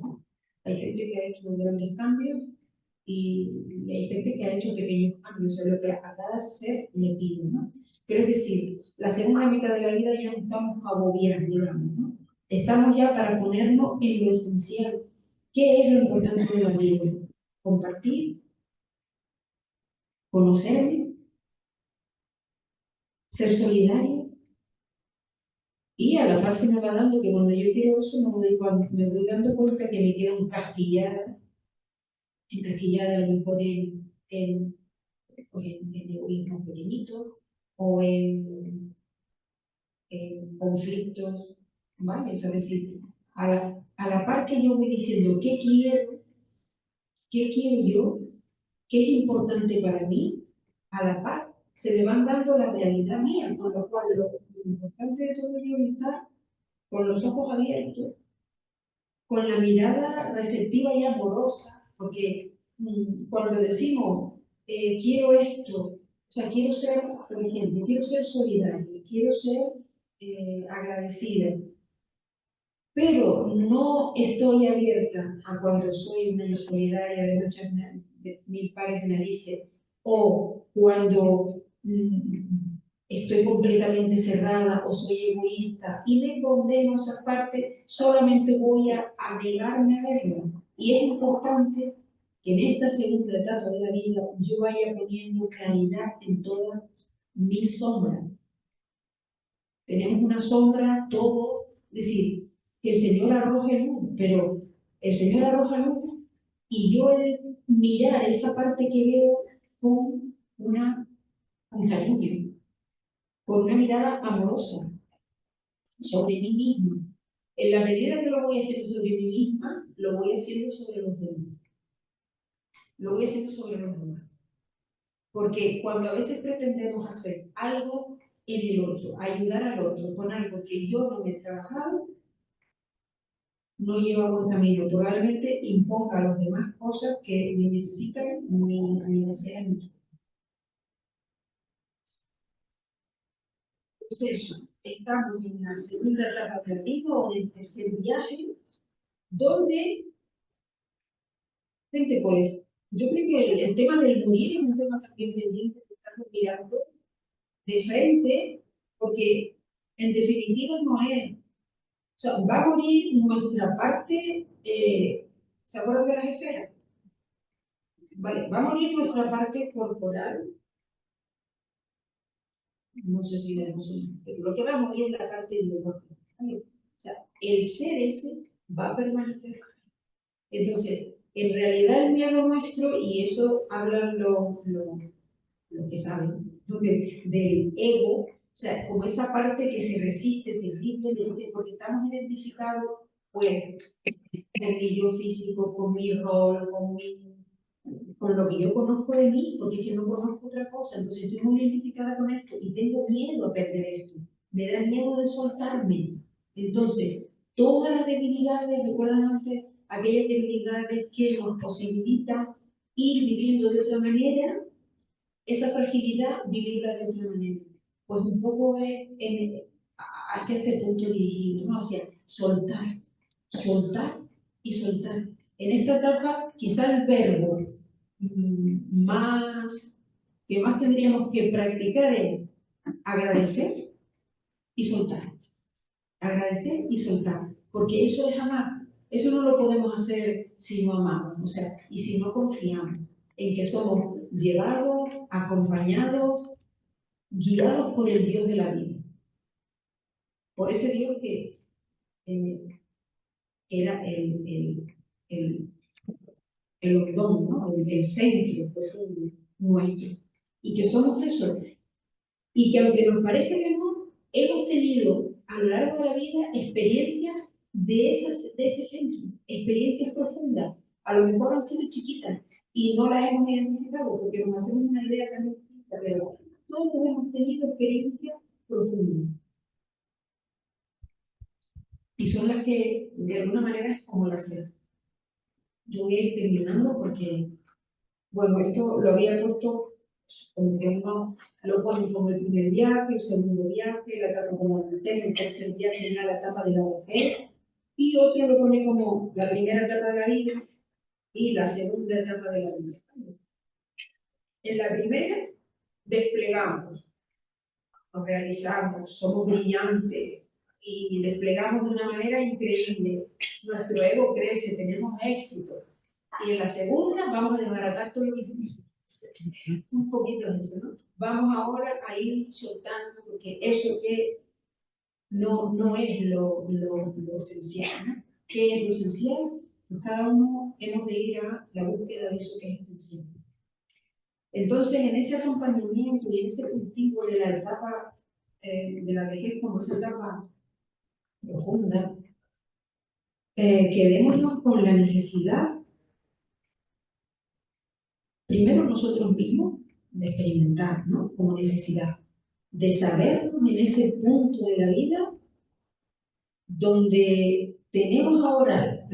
Hay gente que ha hecho grandes cambios y hay gente que ha hecho pequeños cambios, o sea, lo que a cada ser le pide, ¿no? Pero es decir, la segunda mitad de la vida ya no estamos agobiados, digamos, ¿no? Estamos ya para ponernos en lo esencial. ¿Qué es lo importante de la vida? Compartir, conocerme, ser solidario. Y a la par se me va dando que cuando yo quiero eso me voy dando cuenta que me quedo encasquillada a lo mejor en egoísmos pequeñitos o en conflictos, ¿vale? Es decir, a la par que yo voy diciendo qué quiero yo, qué es importante para mí, a la par se me van dando la realidad mía, con lo cual lo importante de todo ello es estar con los ojos abiertos, con la mirada receptiva y amorosa, porque cuando decimos quiero esto, o sea, quiero ser, por ejemplo, quiero ser solidaria, quiero ser agradecida, pero no estoy abierta a cuando soy una insolidaria de muchas de mil pares de narices o cuando estoy completamente cerrada o soy egoísta y me condeno a esa parte, solamente voy a negarme a verlo. Y es importante que en esta segunda etapa de la vida yo vaya poniendo claridad en todas mis sombras. Tenemos una sombra, todo, es decir, que el Señor arroje luz, pero el Señor arroja luz y yo he de mirar esa parte que veo con cariño, con una mirada amorosa sobre mí misma. En la medida que lo voy haciendo sobre mí misma, lo voy haciendo sobre los demás. Lo voy haciendo sobre los demás. Porque cuando a veces pretendemos hacer algo en el otro, ayudar al otro con algo que yo no me he trabajado, no lleva buen camino. Probablemente imponga a los demás cosas que ni necesitan ni desean. Pues eso, estamos en la segunda etapa del ritmo o en el tercer viaje, donde, gente, pues, yo creo que el tema del morir es un tema también pendiente que estamos mirando de frente, porque en definitiva no es, o sea, va a morir nuestra parte, ¿se acuerdan de las esferas? Vale, vamos a ir a nuestra parte corporal. No sé si la pero lo que vamos a ir es la parte ideológica. ¿Vale? O sea, el ser ese va a permanecer. Entonces, en realidad el miedo nuestro, y eso hablan los que saben, ¿no? Del ego, o sea, como esa parte que se resiste terriblemente, porque estamos identificados, pues, con mi yo físico, con mi rol, con lo que yo conozco de mí, porque es que no conozco otra cosa. Entonces estoy muy identificada con esto y tengo miedo a perder esto. Me da miedo de soltarme. Entonces, todas las debilidades, recuerdan antes, aquellas debilidades que nos posibilitan ir viviendo de otra manera, esa fragilidad, vivirla de otra manera. Pues un poco es hacia este punto dirigido, ¿no? Hacia soltar, soltar y soltar. En esta etapa, quizá el verbo más que más tendríamos que practicar es agradecer y soltar. Agradecer y soltar. Porque eso es amar. Eso no lo podemos hacer si no amamos, o sea, y si no confiamos en que somos llevados, acompañados, guiados por el Dios de la vida. Por ese Dios que era el don, ¿no? El centro profundo nuestro. Y que somos eso. Y que aunque nos parezca que no, hemos tenido a lo largo de la vida experiencias de ese centro, experiencias profundas. A lo mejor han sido chiquitas y no las hemos identificado porque nos hacemos una idea también chiquita, pero todos hemos tenido experiencias profundas. Y son las que, de alguna manera, es como las sé. Yo voy a ir terminando porque, bueno, esto lo había puesto como que uno lo pone como el primer viaje, el segundo viaje, la etapa como adultez, el tercer viaje ya la etapa de la mujer, y otro lo pone como la primera etapa de la vida y la segunda etapa de la vida. En la primera desplegamos, nos realizamos, somos brillantes y desplegamos de una manera increíble. Nuestro ego crece, tenemos éxito. Y en la segunda vamos a desbaratar todo lo que hicimos. Un poquito de eso, ¿no? Vamos ahora a ir soltando, porque eso que no es lo esencial, ¿no? ¿Qué es lo esencial? Pues cada uno hemos de ir a la búsqueda de eso que es esencial. Entonces, en ese acompañamiento y en ese cultivo de la etapa de la vejez como esa etapa profunda, quedémonos con la necesidad, primero nosotros mismos, de experimentar, ¿no? Como necesidad, de sabernos en ese punto de la vida donde tenemos ahora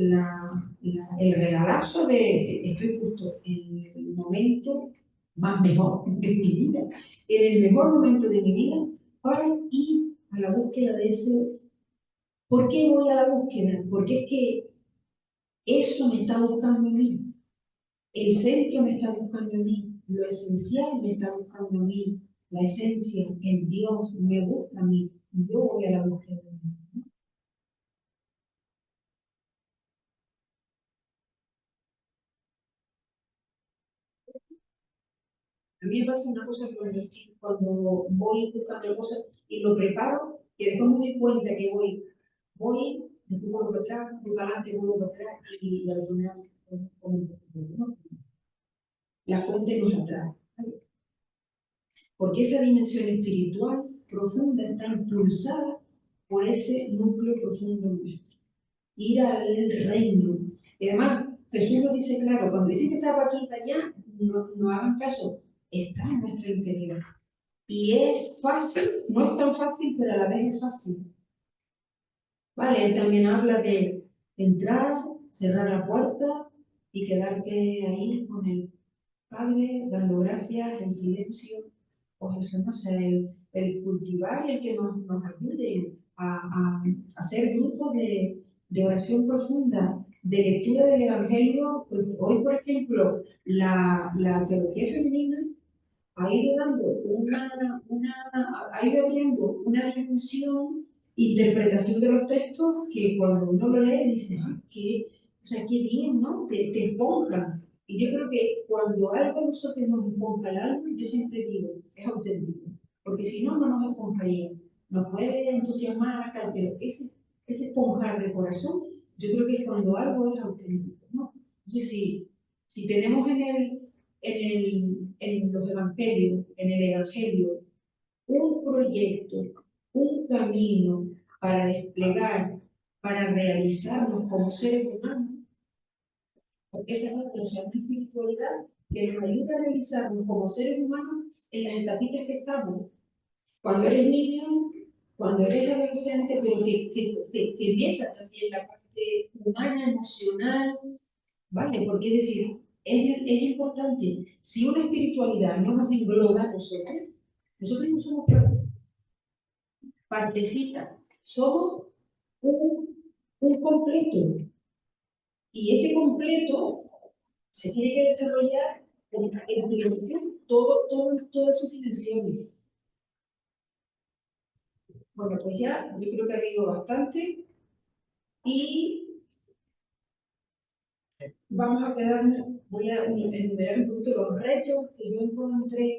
el regalazo de estoy justo en el momento más mejor de mi vida, en el mejor momento de mi vida, para ir a la búsqueda de ese. ¿Por qué voy a la búsqueda? Porque es que eso me está buscando a mí, el centro me está buscando a mí, lo esencial me está buscando a mí, la esencia, el Dios me busca a mí, yo voy a la búsqueda de mí. A mí me pasa una cosa cuando voy buscando cosas y lo preparo, que después me doy cuenta que voy, después vuelvo para atrás, voy para adelante, vuelvo para atrás y al final la fuente nos atrae. Porque esa dimensión espiritual profunda está impulsada por ese núcleo profundo nuestro. Ir al reino. Y además, Jesús lo dice claro, cuando dice que estaba aquí y allá, no hagan caso, está en nuestro interior. Y es fácil, no es tan fácil, pero a la vez es fácil. Vale, él también habla de entrar, cerrar la puerta y quedarte ahí con el Padre, dando gracias en silencio. Pues eso, no sé, el cultivar y el que nos ayude a hacer grupos de oración profunda, de lectura del Evangelio. Pues hoy, por ejemplo, la teología femenina ha ido dando ha ido abriendo una dimensión, interpretación de los textos que cuando uno lo lee dice, ah, qué, o sea, qué bien, ¿no? Te esponja. Y yo creo que cuando algo a nosotros nos esponja el alma, yo siempre digo, es auténtico. Porque si no, no nos esponjaría. Nos puede entusiasmar, tal, pero ese esponjar de corazón, yo creo que es cuando algo es auténtico, ¿no? Entonces, si tenemos en los evangelios, en el evangelio, un proyecto, un camino para desplegar, para realizarnos como seres humanos, porque esa es nuestra espiritualidad que nos ayuda a realizarnos como seres humanos en las etapitas que estamos. Cuando eres niño, cuando eres adolescente, pero que meta también la parte humana, emocional, ¿vale? Porque es decir, es importante, si una espiritualidad no nos engloba a nosotros no somos partecitas, somos un completo. Y ese completo se tiene que desarrollar en todas sus dimensiones. Bueno, pues ya, yo creo que ha habido bastante y vamos a quedarnos, voy a enumerar un poquito los retos que yo encontré,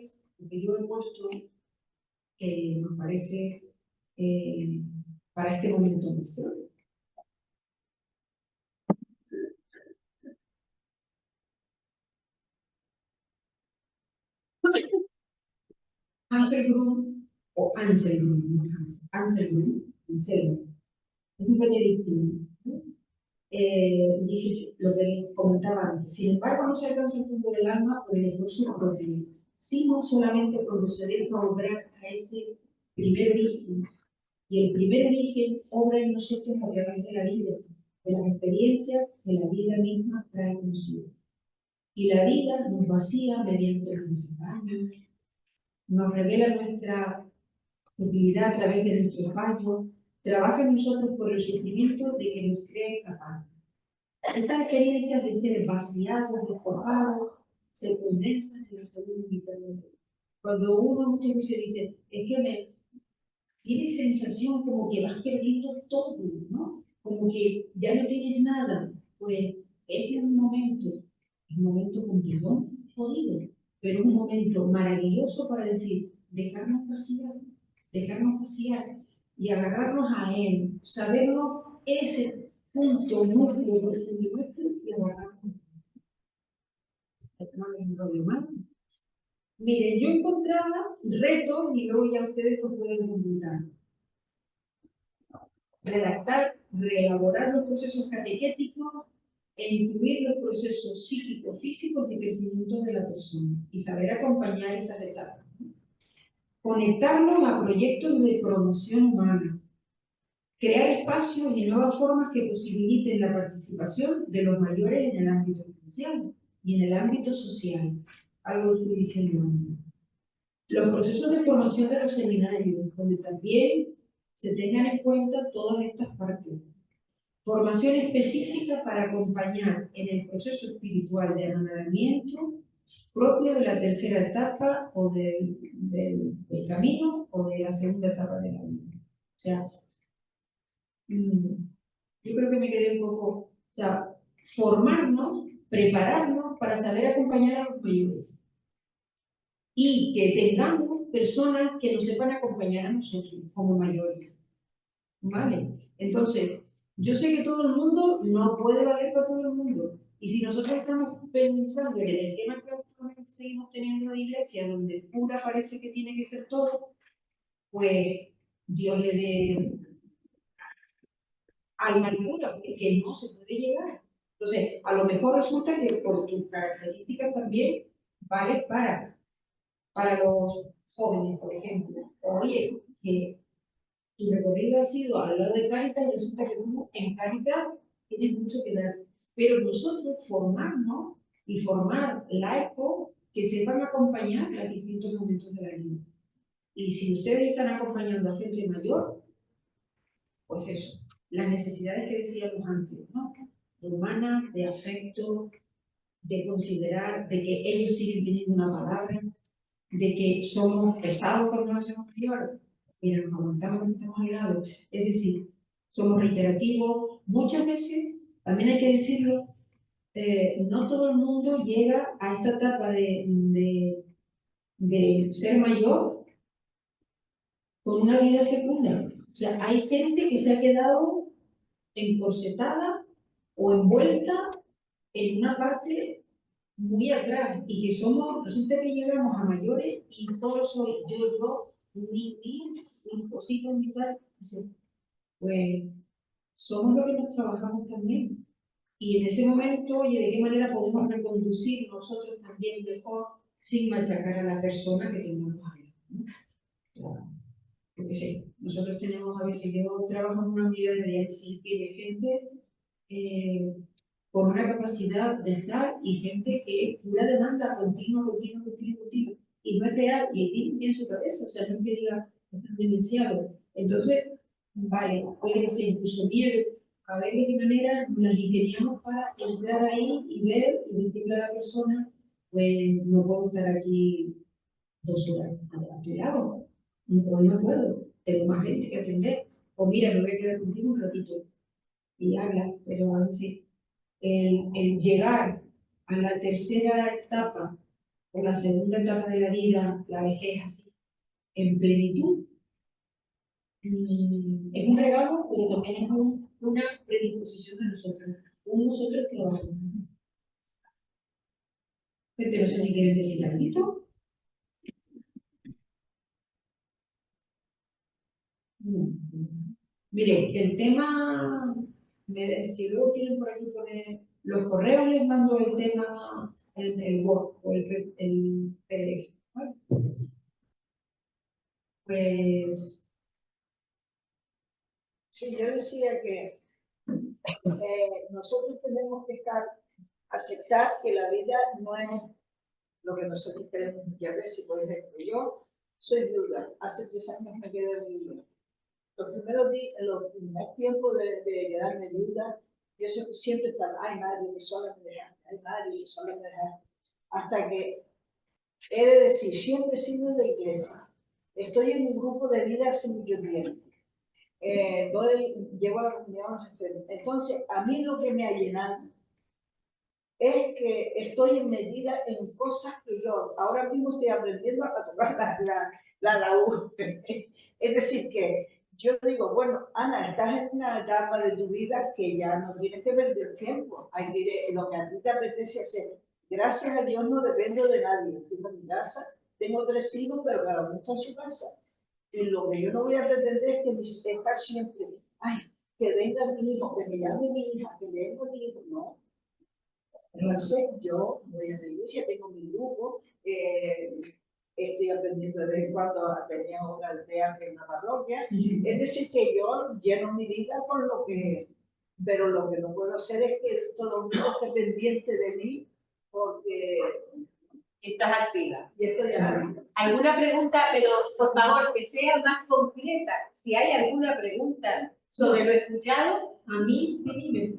que yo he puesto, que nos parece para este momento nuestro. Anselm o Anselm, Anselm, Anselm, es un benedictino. Dice lo que les comentaba antes. Sin embargo, no se alcanza el fondo del alma por el esfuerzo propio, sino solamente por proceder a obrar a ese primer origen. Y el primer origen obra en nosotros a través de la vida, de las experiencias que la vida misma trae consigo. Y la vida nos vacía mediante los desengaños, nos revela nuestra utilidad a través de nuestros fallos, trabaja en nosotros por el sufrimiento de que nos cree capaces. Estas experiencias de ser vaciados, despojados, se condensan en la segunda mitad de la vida. Cuando uno muchas veces dice, es que me tiene sensación como que vas perdiendo todo, ¿no? Como que ya no tienes nada. Pues es un momento complicado, jodido, pero un momento maravilloso para decir, dejarnos vaciar y agarrarnos a él, sabernos ese punto núcleo profundo nuestro y agarrarnos. No les enrollo más. Miren, yo encontraba retos y luego ya ustedes lo pueden completar. Redactar, reelaborar los procesos catequéticos e incluir los procesos psíquico-físicos de crecimiento de la persona y saber acompañar esas etapas. Conectarnos a proyectos de promoción humana. Crear espacios y nuevas formas que posibiliten la participación de los mayores en el ámbito social y en el ámbito social. Algo que estoy diciendo antes. Los procesos de formación de los seminarios, donde también se tengan en cuenta todas estas partes. Formación específica para acompañar en el proceso espiritual de anonadamiento propio de la tercera etapa o del camino o de la segunda etapa de la vida. O sea, yo creo que me quedé un poco, o sea, formarnos, prepararnos para saber acompañar a los mayores. Y que tengamos personas que nos sepan acompañar a nosotros como mayores. ¿Vale? Entonces, yo sé que todo el mundo no puede valer para todo el mundo. Y si nosotros estamos pensando en el esquema que seguimos teniendo en la iglesia, donde el cura parece que tiene que ser todo, pues Dios le dé alma al cura, porque que no se puede llegar. Entonces, a lo mejor resulta que por tus características también vale para los jóvenes, por ejemplo. Oye, que tu recorrido ha sido al lado de Cáritas y resulta que tú en Cáritas tienes mucho que dar. Pero nosotros formarnos y formar laicos que sepan acompañar a distintos momentos de la vida. Y si ustedes están acompañando a gente mayor, pues eso, las necesidades que decíamos antes, ¿no? De humanas, de afecto, de considerar, de que ellos siguen teniendo una palabra, de que somos pesados cuando nos hacemos mayores, pero nos aguantamos cuando estamos al lado. Es decir, somos reiterativos. Muchas veces, también hay que decirlo, no todo el mundo llega a esta etapa de ser mayor con una vida fecunda. O sea, hay gente que se ha quedado encorsetada o envuelta en una parte muy atrás y que somos, resulta que llegamos a mayores y todo soy yo, mi cosita, mi tal. Pues somos lo que nos trabajamos también. Y en ese momento, oye, ¿de qué manera podemos reconducir nosotros también mejor sin machacar a la persona que tengamos ahí? Claro. Porque sí, nosotros tenemos a veces, yo trabajo en una unidad de diálisis y de gente con una capacidad de estar y gente que es pura demanda continua. Y no es real, y tiene en su cabeza, o sea, no es que diga, están demenciados. Entonces, vale, puede ser incluso miedo, a ver de qué manera nos ingeniamos para entrar ahí y ver y decirle a la persona, pues no puedo estar aquí 2 horas a tu lado, hoy no puedo, tengo más gente que atender, o mira, me voy a quedar contigo un ratito y habla, pero aún así, el llegar a la tercera etapa o la segunda etapa de la vida, la vejez así, en plenitud, es un regalo, pero también es una predisposición de nosotros, nosotros que lo hacemos. Gente, no sé si quieres decir algo. Mire, el tema, si luego quieren por aquí poner los correos, les mando el tema en el Word o el PDF. ¿Vale? Pues sí, yo decía que nosotros tenemos que aceptar que la vida no es lo que nosotros queremos muchas veces. Por ejemplo, yo soy viuda, hace 3 años me quedé viuda. Los primeros tiempos de quedarme viuda, yo siempre estaba, ay Mario, que sola me dejaste, ay Mario, que sola me dejaste. Hasta que he de decir, siempre he sido de iglesia. Estoy en un grupo de vida hace mucho tiempo. Llevo a la comunidad a los enfermos. Entonces, a mí lo que me ha llenado es que estoy medida en cosas que yo ahora mismo estoy aprendiendo a tocar la laúd. Es decir, que yo digo, bueno, Ana, estás en una etapa de tu vida que ya no tienes que perder tiempo. Hay que lo que a ti te apetece hacer. Gracias a Dios no dependo de nadie. Tengo mi casa, tengo 3 hijos, pero cada uno está en su casa. Y lo que yo no voy a pretender es que estar siempre, ay, que venga mi hijo, que me llame mi hija, que venga mi hijo. No. Entonces, yo voy a la iglesia, tengo mi grupo, estoy aprendiendo de vez en cuando, tenía una aldea en una parroquia. Es decir, que yo lleno mi vida con lo que, pero lo que no puedo hacer es que todo el mundo esté pendiente de mí, porque estás activa. Y estoy activa. ¿Alguna pregunta? Pero por favor, que sea más concreta. Si hay alguna pregunta sobre lo escuchado. A mí,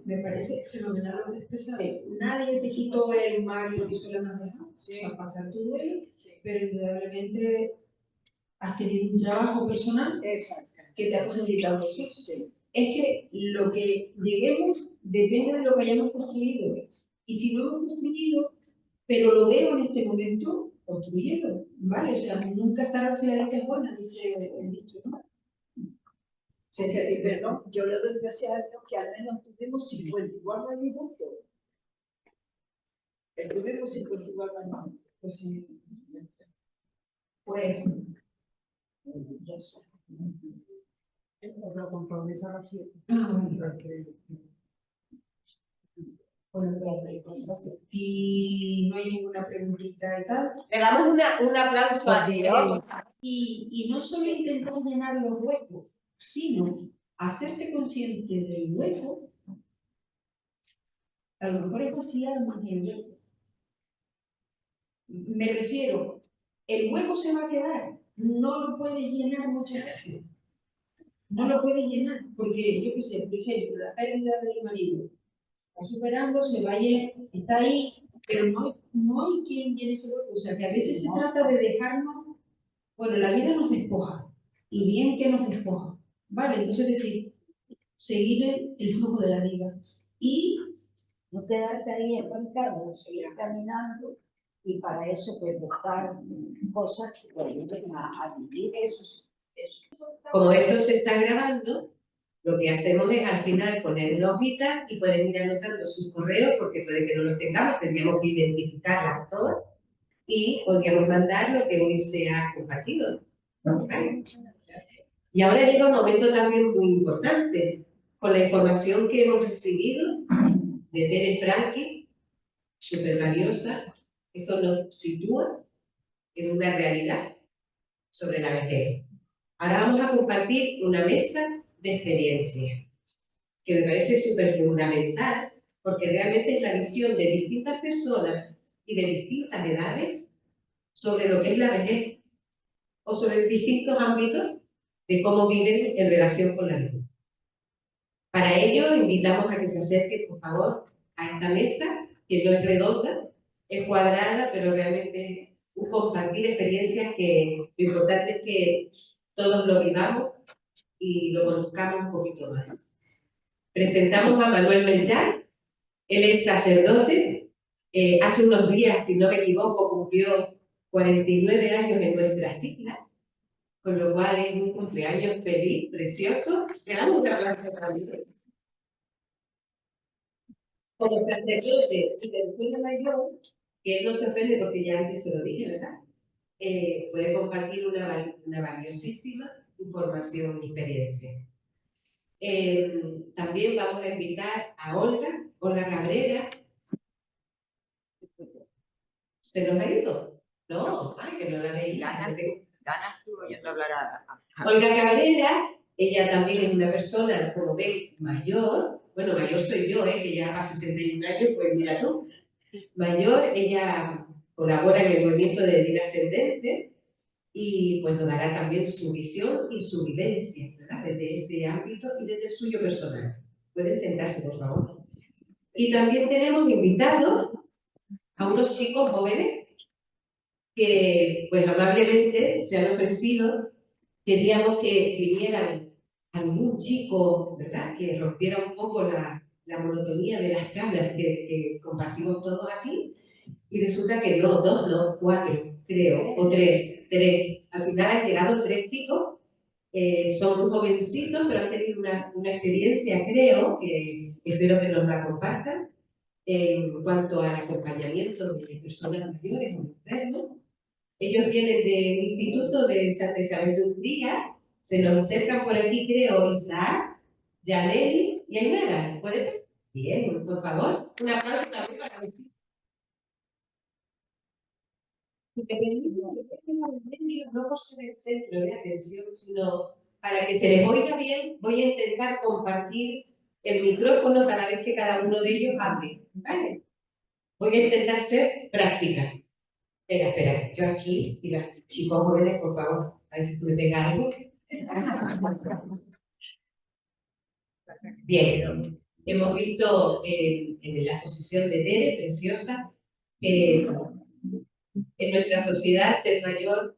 me parece fenomenal lo que expresas. Sí. Nadie te quitó el Mario que suele más dejar, sí. O sea, pasar tu duelo, sí. Pero indudablemente has tenido un trabajo personal. Exacto. Que te ha posibilitado eso. Sí. Es que lo que lleguemos depende de lo que hayamos construido. Y si no hemos construido, pero lo veo en este momento, construyelo, ¿vale? O sea, nunca estará hacia la derecha buena, dice el dicho, ¿no? Perdón, yo le doy gracias a Dios que al menos tuvimos 54 años juntos. Estuvimos 54 años juntos. Pues, yo sé. Lo compromiso a las 7. Y no hay ninguna preguntita y tal. Le damos un aplauso a Dios. Y no solo intentar llenar los huecos, sino hacerte consciente del hueco. A lo mejor es vaciar más el hueco. Me refiero, el hueco se va a quedar, no lo puedes llenar muchas veces. No lo puedes llenar, porque yo qué sé, por ejemplo, la pérdida del marido. Está superando, se va a ir, está ahí, pero no hay quien llene ese hueco. O sea, que a veces se trata de dejarnos, bueno, la vida nos despoja, y bien que nos despoja, ¿vale? Entonces, decir, seguir el flujo de la vida. Y No quedarte ahí estancado, seguir caminando y para eso pues buscar cosas que te ayuden a vivir. Eso sí, eso. Como esto se está grabando, lo que hacemos es al final poner una hojita y pueden ir anotando sus correos, porque puede que no los tengamos, tendríamos que identificarlas todas y podríamos mandar lo que hoy se ha compartido. ¿Vale? Y ahora llega un momento también muy importante. Con la información que hemos recibido de Tere Franchi, súper valiosa, esto nos sitúa en una realidad sobre la vejez. Ahora vamos a compartir una mesa de experiencias, que me parece súper fundamental, porque realmente es la visión de distintas personas y de distintas edades sobre lo que es la vejez, o sobre distintos ámbitos de cómo viven en relación con la vejez. Para ello, invitamos a que se acerquen, por favor, a esta mesa, que no es redonda, es cuadrada, pero realmente es un compartir experiencias que lo importante es que todos lo vivamos y lo conozcamos un poquito más. Presentamos a Manuel Melchán. Él es sacerdote. Hace unos días, si no me equivoco, cumplió 49 años en nuestras islas, con lo cual es un cumpleaños feliz, precioso. Le damos un aplauso también. Como sacerdote y persona mayor, que él no se ofende porque ya antes se lo dije, ¿verdad? Puede compartir una valiosísima información y experiencia. También vamos a invitar a Olga Cabrera. ¿Se nos ha ido? No, ay, que no la veía. Ganas tú oyendo hablar Olga Cabrera, ella también es una persona, como ven, mayor. Bueno, mayor soy yo, que ya a 61 años, pues mira tú. Mayor, ella colabora en el movimiento de vida ascendente y pues nos dará también su visión y su vivencia, ¿verdad? Desde ese ámbito y desde el suyo personal. Pueden sentarse, por favor. Y también tenemos invitados a unos chicos jóvenes que pues amablemente se han ofrecido. Queríamos que vinieran algún chico, ¿verdad?, que rompiera un poco la monotonía de las charlas que compartimos todos aquí, y resulta que no, 2, no, 4, creo, o 3. Al final han llegado 3 chicos, son muy jovencitos, pero han tenido una experiencia, creo, que espero que nos la compartan, en cuanto al acompañamiento de personas mayores o enfermos. Ellos vienen del Instituto de Santa Isabel de Hungría, se nos acercan por aquí, creo, Isaac, Yaneli y Ainara. ¿Puede ser? Bien, por favor. Un aplauso también para los chicos. No por ser el centro de atención, sino para que se les oiga bien, voy a intentar compartir el micrófono cada vez que cada uno de ellos hable, ¿vale? Voy a intentar ser práctica. Espera, yo aquí, y los chicos jóvenes, por favor, a ver si tú me pegas algo. Bien, hemos visto en la exposición de Tere, preciosa, en nuestra sociedad ser mayor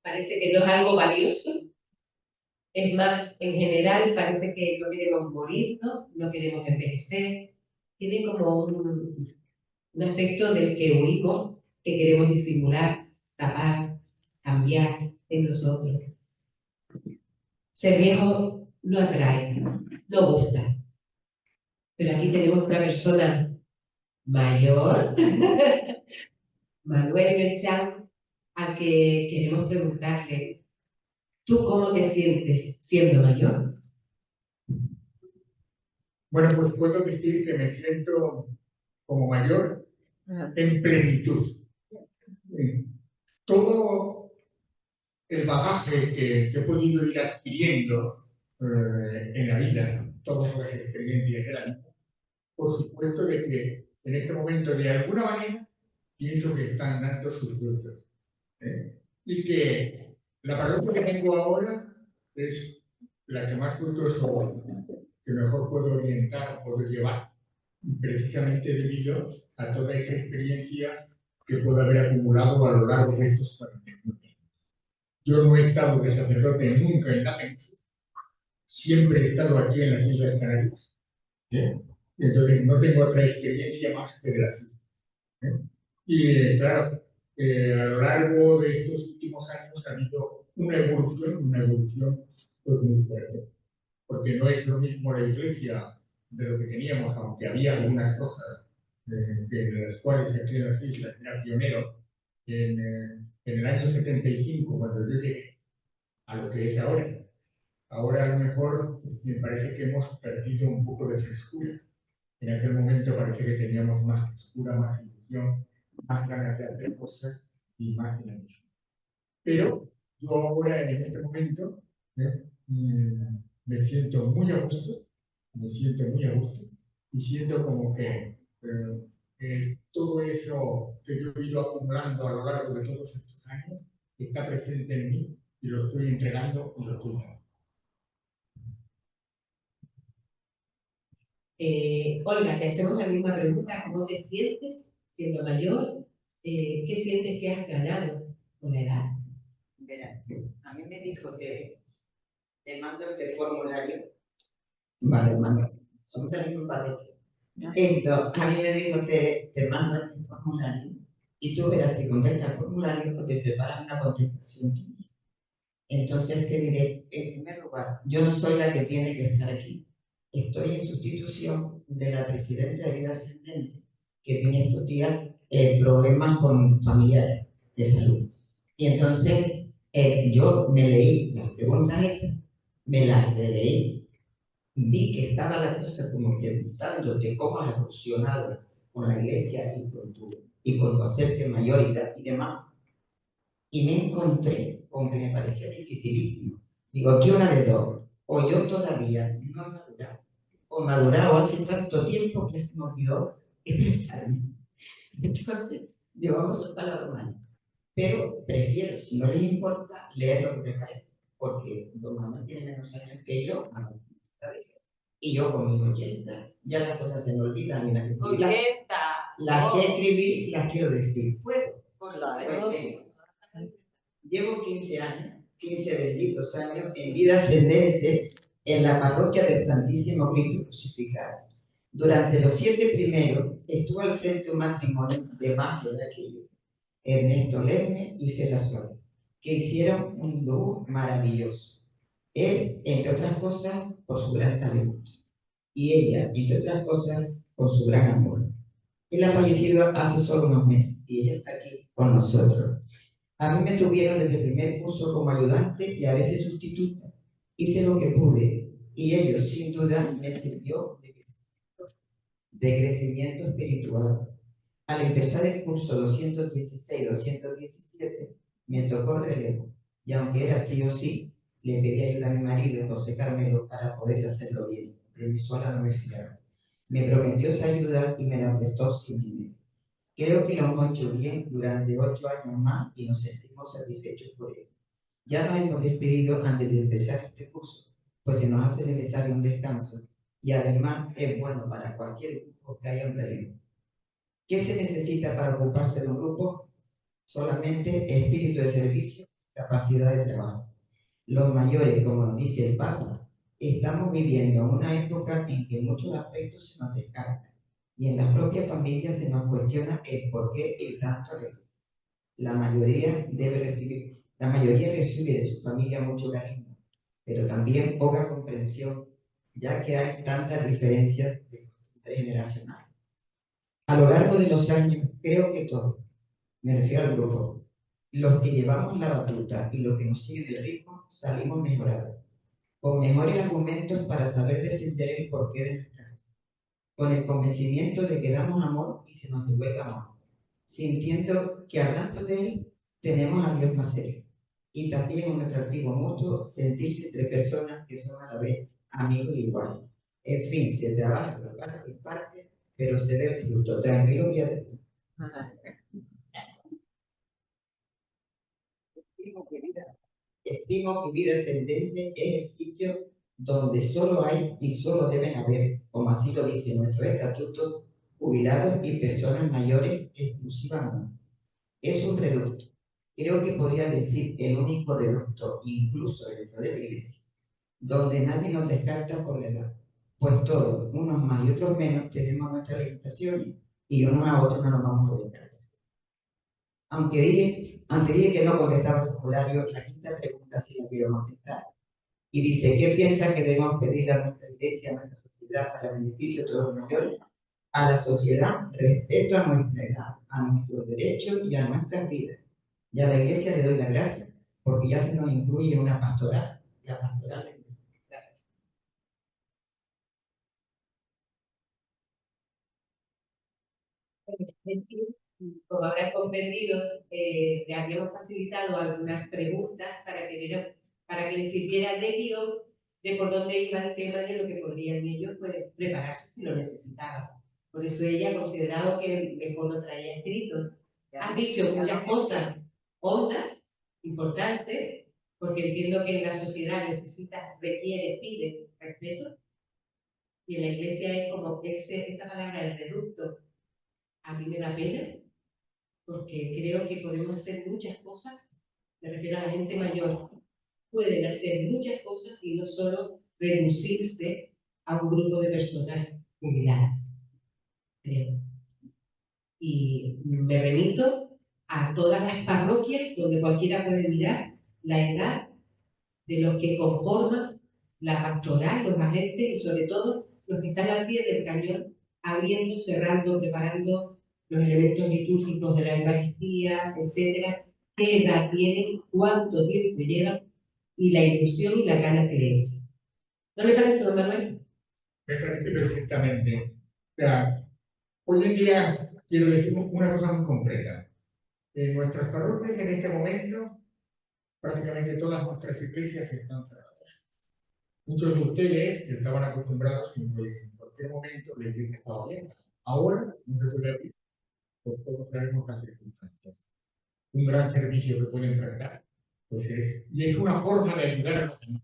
parece que no es algo valioso. Es más, en general parece que no queremos morir, no queremos envejecer. Tiene como un aspecto del que huimos, que queremos disimular, tapar, cambiar en nosotros. Ser viejo no atrae, no gusta. Pero aquí tenemos una persona mayor, Manuel Melchán, al que queremos preguntarle: ¿tú cómo te sientes siendo mayor? Bueno, pues puedo decir que me siento como mayor en plenitud. Todo el bagaje que he podido ir adquiriendo en la vida, todas las experiencias de la vida, por supuesto de que en este momento de alguna manera pienso que están dando sus frutos. Y que la parroquia que tengo ahora es la que más frutos que mejor puedo orientar, puedo llevar, precisamente debido a toda esa experiencia que puedo haber acumulado a lo largo de estos 49 años. Yo no he estado de sacerdote nunca en la península, siempre he estado aquí en las Islas Canarias. y entonces no tengo otra experiencia más que de la ciencia. ¿Eh? Y claro, a lo largo de estos últimos años ha habido una evolución pues, muy fuerte, porque no es lo mismo la Iglesia de lo que teníamos, aunque había algunas cosas de las cuales aquí en las islas era pionero en el año 75, cuando yo llegué, a lo que es ahora. Ahora a lo mejor me parece que hemos perdido un poco de frescura. En aquel momento parece que teníamos más frescura, más ilusión, más ganas de hacer cosas y más dinamismo. Pero yo ahora, en este momento, me siento muy a gusto, me siento muy a gusto y siento como que todo eso que yo he ido acumulando a lo largo de todos estos años está presente en mí y lo estoy entregando y lo estoy dando. Olga, te hacemos la misma pregunta. ¿Cómo te sientes siendo mayor? ¿Qué sientes que has ganado con la edad? Verás, a mí me dijo que te mando este formulario. Vale, mando. Somos del mismo parroquia. Entonces, a mí me dijo te mando este formulario y tú verás si contestas el formulario o te preparas una contestación tuya. Entonces te diré, en primer lugar, yo no soy la que tiene que estar aquí. Estoy en sustitución de la presidenta de Vida Ascendente, que tiene estos días problemas con familiares de salud. Y entonces yo me leí las preguntas esas, me las leí, vi que estaba la cosa como preguntándote cómo has evolucionado con la iglesia y con tu hacerte mayor y demás. Y me encontré con que me parecía dificilísimo. Digo, aquí una de dos, o yo todavía no he madurado, o madurado hace tanto tiempo que se me olvidó expresarme. Entonces, digo, vamos a soltar la broma. Pero prefiero, si no les importa, leer lo que preparé, porque don Manuel tiene menos años que yo, ¿sabes? Y yo con mis 80, ya las cosas se me olvidan y las que escribí, las que escribí las quiero decir. Puedo, por supuesto. Llevo 15 años, 15 benditos años en vida ascendente en la parroquia del Santísimo Cristo Crucificado. Durante los 7 primeros estuve al frente de un matrimonio de más de aquello, Ernesto Lerner y Fela Suárez, que hicieron un dúo maravilloso. Él, entre otras cosas, por su gran talento, y ella, entre otras cosas, por su gran amor. Él ha fallecido hace solo unos meses y ella está aquí con nosotros. A mí me tuvieron desde el primer curso como ayudante y a veces sustituta. Hice lo que pude y ello, sin duda, me sirvió de crecimiento espiritual. Al empezar el curso 216-217, me tocó relevo y aunque era sí o sí, le pedí ayuda a mi marido en José Carmelo para poder hacerlo bien. De mi suela no me fiaba. Me prometió esa ayuda y me la prestó sin dinero. Creo que lo hemos hecho bien durante 8 años más y nos sentimos satisfechos por ello. Ya nos hemos despedido antes de empezar este curso, pues se nos hace necesario un descanso y además es bueno para cualquier grupo que haya un relevo. ¿Qué se necesita para ocuparse de un grupo? Solamente espíritu de servicio, capacidad de trabajo. Los mayores, como nos dice el Papa, estamos viviendo una época en que muchos aspectos se nos descartan y en las propias familias se nos cuestiona el por qué el tanto de la mayoría recibe de su familia mucho cariño, pero también poca comprensión, ya que hay tantas diferencias generacionales. A lo largo de los años, creo que todos, me refiero al grupo, los que llevamos la batuta y los que nos siguen el ritmo, salimos mejorados, con mejores argumentos para saber defender el porqué de nuestra vida, con el convencimiento de que damos amor y se nos devuelve amor, sintiendo que hablando de él tenemos a Dios más cerca. Y también un atractivo mutuo, sentirse entre personas que son a la vez amigos iguales. En fin, se trabaja de parte en parte, pero se ve el fruto. Tranquilo, ya de... Estimo que vida ascendente es el sitio donde solo hay y solo deben haber, como así lo dice nuestro estatuto, jubilados y personas mayores exclusivamente. Es un reducto. Creo que podría decir el único reducto, incluso dentro de la iglesia, donde nadie nos descarta por la edad, pues todos, unos más y otros menos, tenemos nuestras limitaciones y unos a otros no nos vamos a obligar. Aunque dije que no contestaba el formulario, la quinta pregunta sí la quiero contestar. Y dice, ¿qué piensa que debemos pedir a nuestra iglesia, a nuestra sociedad, para el beneficio de todos los mayores? A la sociedad, respeto a nuestra edad, a nuestros derechos y a nuestras vidas. Y a la iglesia le doy la gracia, porque ya se nos incluye una pastoral, la pastoral. Gracias. Como habrás comprendido, le habíamos facilitado algunas preguntas para que les sirviera de guión de por dónde iba el tema de lo que podrían ellos pues, prepararse si lo necesitaban. Por eso ella ha considerado que mejor lo traía escrito. Has dicho muchas cosas hondas, importantes, porque entiendo que en la sociedad necesita, requiere, pide respeto. Y en la iglesia es como esa palabra, el reducto, a mí me da pena, porque creo que podemos hacer muchas cosas, me refiero a la gente mayor, pueden hacer muchas cosas y no solo reducirse a un grupo de personas jubiladas, creo. Y me remito a todas las parroquias donde cualquiera puede mirar la edad de los que conforman la pastoral, los agentes y sobre todo los que están al pie del cañón, abriendo, cerrando, preparando los elementos litúrgicos de la Eucaristía, etcétera, qué edad tienen, cuánto tiempo llevan y la ilusión y la gana que le echan. ¿No le parece, don Manuel? Me parece perfectamente. O sea, hoy en día quiero decir una cosa muy concreta. En nuestras parroquias en este momento, prácticamente todas nuestras iglesias están cerradas. Muchos de ustedes que estaban acostumbrados en cualquier momento la iglesia estaba abierta. Ahora no se puede abrir, por todos sabemos las circunstancias. Un gran servicio que pueden prestar, pues y es una forma de ayudar a los demás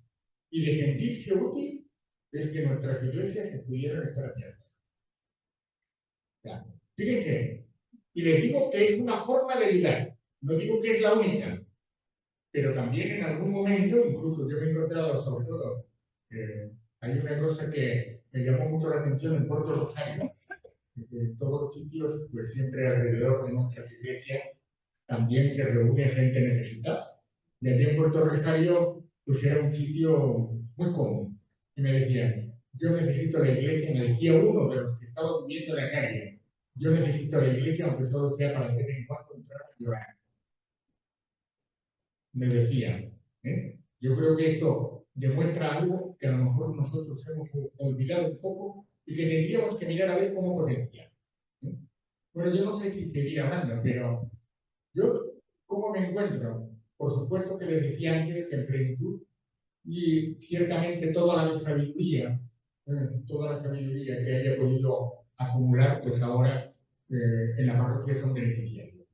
y de sentirse útil, es que nuestras iglesias pudieran estar abiertas. Ya. Fíjense, y les digo que es una forma de ayudar, no digo que es la única, pero también en algún momento, incluso yo me he encontrado sobre todo, hay una cosa que me llamó mucho la atención en Puerto Rosario, que en todos los sitios, pues siempre alrededor de nuestras iglesias, también se reúne gente necesitada. Y allí en Puerto Rosario, pues era un sitio muy común. Y me decían, yo necesito la iglesia, me decía uno de los que estaba viviendo en la calle, yo necesito la iglesia, aunque solo sea para de vez en cuando entrar a llorar. Me decían, ¿eh? Yo creo que esto demuestra algo que a lo mejor nosotros hemos olvidado un poco y que tendríamos que mirar a ver cómo potenciar. ¿Eh? Bueno, yo no sé si seguir hablando, pero yo, ¿cómo me encuentro? Por supuesto que les decía antes que en plenitud y ciertamente toda la sabiduría que haya podido acumular, pues ahora en la parroquia son beneficiarios.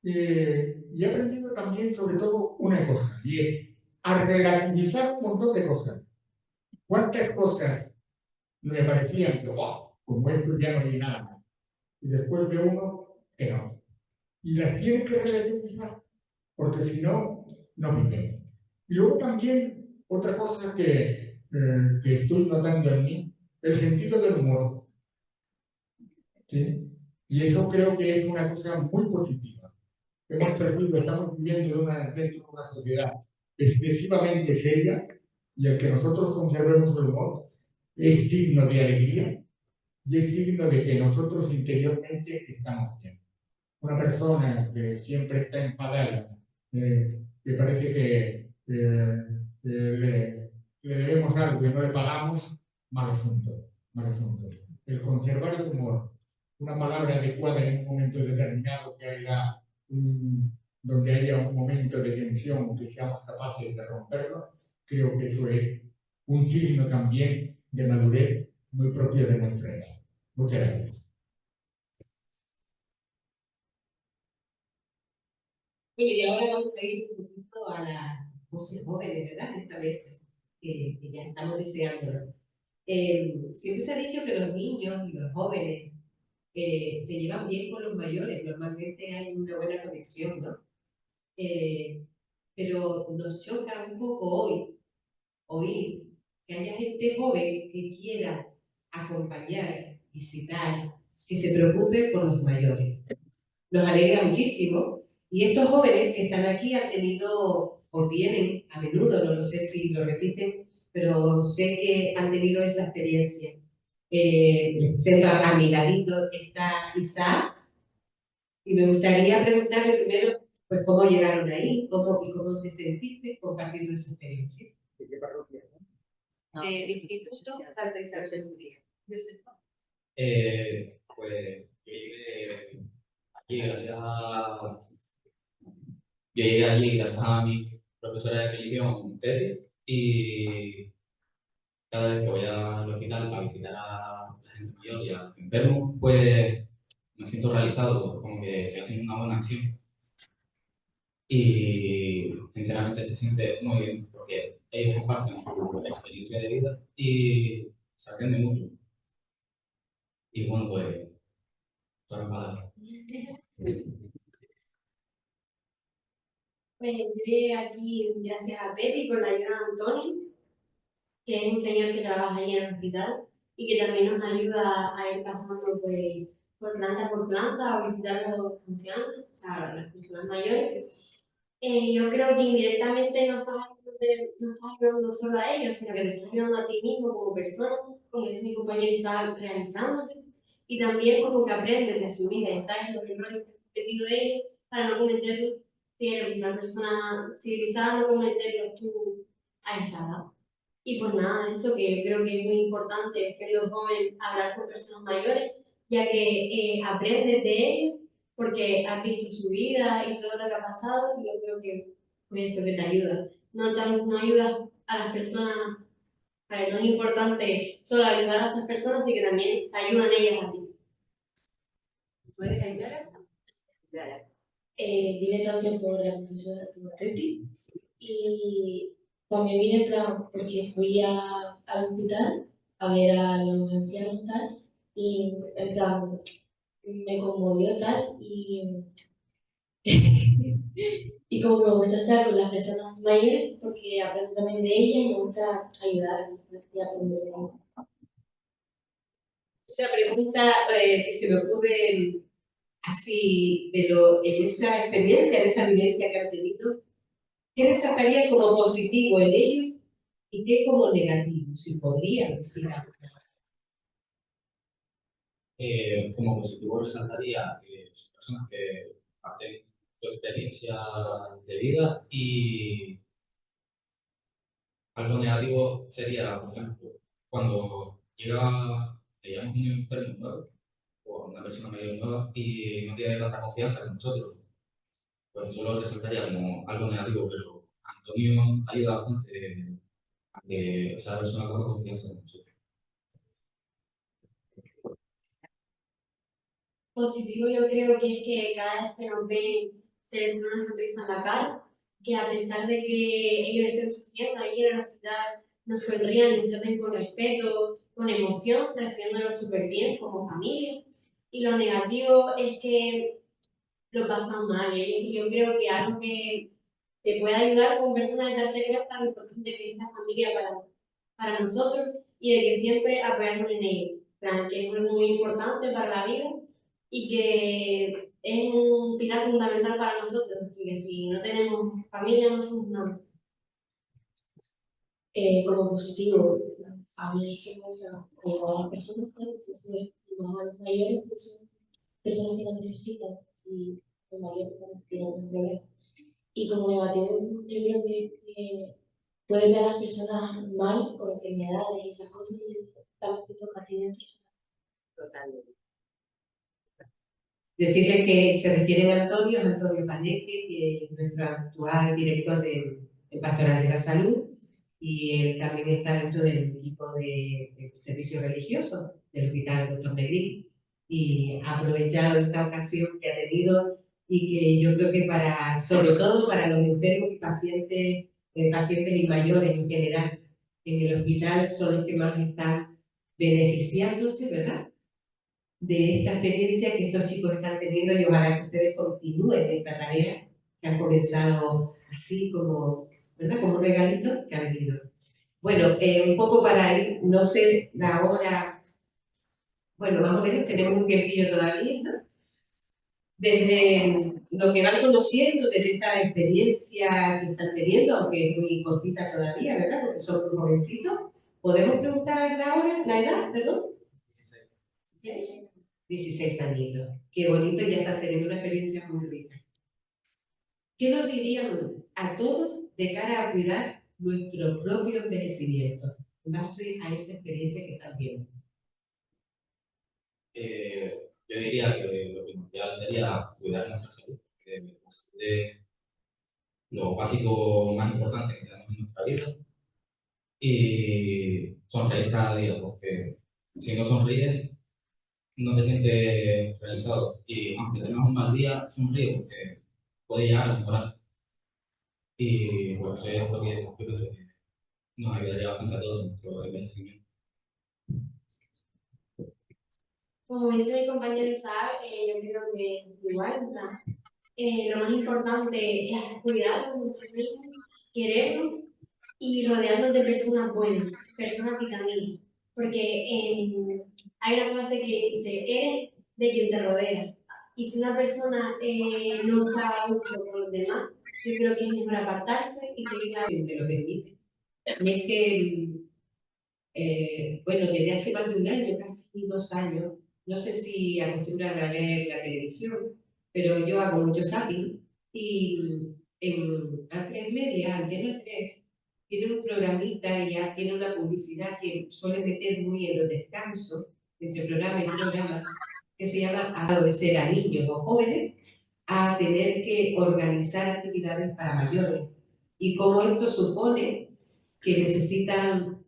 Y he aprendido también sobre todo una cosa, y es a relativizar un montón de cosas. ¿Cuántas cosas me parecían que, wow, como esto ya no hay nada más? Y después de uno, que no. Y las tienes que relativizar, porque si no, no viven. Y luego también otra cosa que estoy notando en mí, el sentido del humor. ¿Sí? Y eso creo que es una cosa muy positiva. Hemos perdido, estamos viviendo dentro de una sociedad excesivamente seria y el que nosotros conservemos el humor es signo de alegría y es signo de que nosotros interiormente estamos bien. Una persona que siempre está enfadada, que parece que le debemos algo y no le pagamos, mal asunto, mal asunto. El conservar el humor, una palabra adecuada en un momento determinado donde haya un momento de tensión que seamos capaces de romperlo, creo que eso es un signo también de madurez muy propio de nuestra edad. Muchas gracias. Bueno, y ahora vamos a ir un poquito a las voces jóvenes, ¿verdad? Esta vez, que ya estamos deseándolo. Siempre se ha dicho que los niños y los jóvenes se llevan bien con los mayores, normalmente hay una buena conexión, ¿no? Pero nos choca un poco hoy oír que haya gente joven que quiera acompañar, visitar, que se preocupe por los mayores. Nos alegra muchísimo y estos jóvenes que están aquí han tenido o tienen a menudo, no lo sé si lo repiten, pero sé que han tenido esa experiencia. Siendo a mi ladito está Isaac y me gustaría preguntarle primero pues cómo llegaron ahí, cómo te sentiste compartiendo esa experiencia. ¿De qué parroquia? Instituto Santa Isabel del Zulia. Pues yo llegué allí gracias a mi profesora de religión, Teti, y cada vez que voy al hospital a visitar a la gente mayor y a los enfermos, pues me siento realizado, como que hacen una buena acción. Y sinceramente se siente muy bien, porque ellos comparten su experiencia de vida y se aprende mucho. Y bueno, pues, son palabras. Pues entré aquí gracias a Pepe y con la ayuda de Antonio, que es un señor que trabaja ahí en el hospital y que también nos ayuda a ir pasando pues, por planta a visitar a los ancianos, o sea, a las personas mayores. Yo creo que indirectamente no estás ayudando solo a ellos, sino que te estás ayudando a ti mismo como persona, como dice mi compañero Isaac, realizándote, y también como que aprendes de su vida y sabes los errores que han cometido ellos para no cometerlos. Si eres una persona civilizada, no cometerlos tú a esta edad. Y pues nada, eso que yo creo que es muy importante siendo joven hablar con personas mayores, ya que aprendes de ellos porque has visto su vida y todo lo que ha pasado, y yo creo que pues eso que te ayuda. No ayudas a las personas, no es importante solo ayudar a esas personas, sino que también te ayudan ellas a ti. ¿Puedes ayudar? Vine también por la profesora Pepi y también vine en plan porque fui al hospital a ver a los ancianos tal y en plan me conmovió tal y como que me gusta estar con las personas mayores porque aprendo también de ellas y me gusta ayudar y aprender de ellas. Una pregunta que se me ocurre así, en esa experiencia, en esa vivencia que han tenido, ¿qué resaltaría como positivo en ello y qué como negativo? Si podrían decir algo. Como positivo resaltaría que son personas que comparten su experiencia de vida y algo negativo sería, por ejemplo, cuando llegamos un enfermo nuevo o una persona mayor nueva y no tiene tanta confianza con nosotros, pues eso lo resaltaría como algo negativo, pero Antonio ayuda bastante a que esa persona coja confianza con nosotros. Positivo yo creo que es que cada vez que nos ven se les da una sonrisa en la cara, que a pesar de que ellos estén sufriendo ahí en el hospital, nos sonrían y nos traten con respeto, con emoción, recibiéndonos súper bien como familia. Y lo negativo es que lo pasan mal. Y yo creo que algo que te puede ayudar como persona es darte cuenta de lo importante que es la familia para nosotros y de que siempre apoyarnos en ellos. Que es algo muy importante para la vida y que es un pilar fundamental para nosotros, porque si no tenemos familia no somos nada. Como positivo, a mí es que me gusta ayudar a las personas, entonces, más a los mayores, pues son personas que lo necesitan y los mayores también tienen un problema. Y como negativo, yo creo que puedes ver a las personas mal con enfermedades y esas cosas y también te toca a ti dentro. Totalmente. Decirles que se refieren a Antonio Paneque, que es nuestro actual director de Pastoral de la Salud, y él también está dentro del equipo de servicio religioso del Hospital Dr. Negrín. Y ha aprovechado esta ocasión que ha tenido y que yo creo que sobre todo para los enfermos y pacientes y mayores en general, en el hospital son los que más están beneficiándose, ¿verdad?, de esta experiencia que estos chicos están teniendo y ojalá que ustedes continúen esta tarea que han comenzado así como, ¿verdad?, como un regalito que ha venido. Bueno, un poco para ir, no sé la hora bueno, más o menos tenemos un tiempillo todavía, ¿no? Desde lo que van conociendo, desde esta experiencia que están teniendo, aunque es muy cortita todavía, ¿verdad? Porque son muy jovencitos. ¿Podemos preguntar la hora, la edad, perdón? 16. 16 añitos. Qué bonito, ya están teniendo una experiencia muy rica. ¿Qué nos dirían a todos de cara a cuidar nuestro propio envejecimiento, en base a esa experiencia que están viendo? Yo diría que lo primordial sería cuidar nuestra salud, que la salud es lo básico más importante que tenemos en nuestra vida, y sonreír cada día, porque si no sonríes, no te sientes realizado. Y aunque tengas un mal día, sonríe, porque puede llegar a mejorar. Y bueno, eso es lo que yo creo que nos ayudaría bastante a todos en nuestro envejecimiento. Como dice mi compañero Isaac, yo creo que igual, en plan, lo más importante es cuidarnos nosotros mismos, querernos y rodearnos de personas buenas, personas que caminen. Porque hay una frase que dice, eres de quien te rodea. Y si una persona no está a gusto con los demás, yo creo que es mejor apartarse y seguir la Si me lo permite. Y es que, bueno, desde hace más de un año, casi 2 años, no sé si acostumbran a ver la televisión, pero yo hago mucho zapping y en A3 Media, Antena 3, tiene un programita y ya tiene una publicidad que suele meter muy en los descansos, entre programa y programa, que se llama Adolecer a niños o jóvenes a tener que organizar actividades para mayores y cómo esto supone que necesitan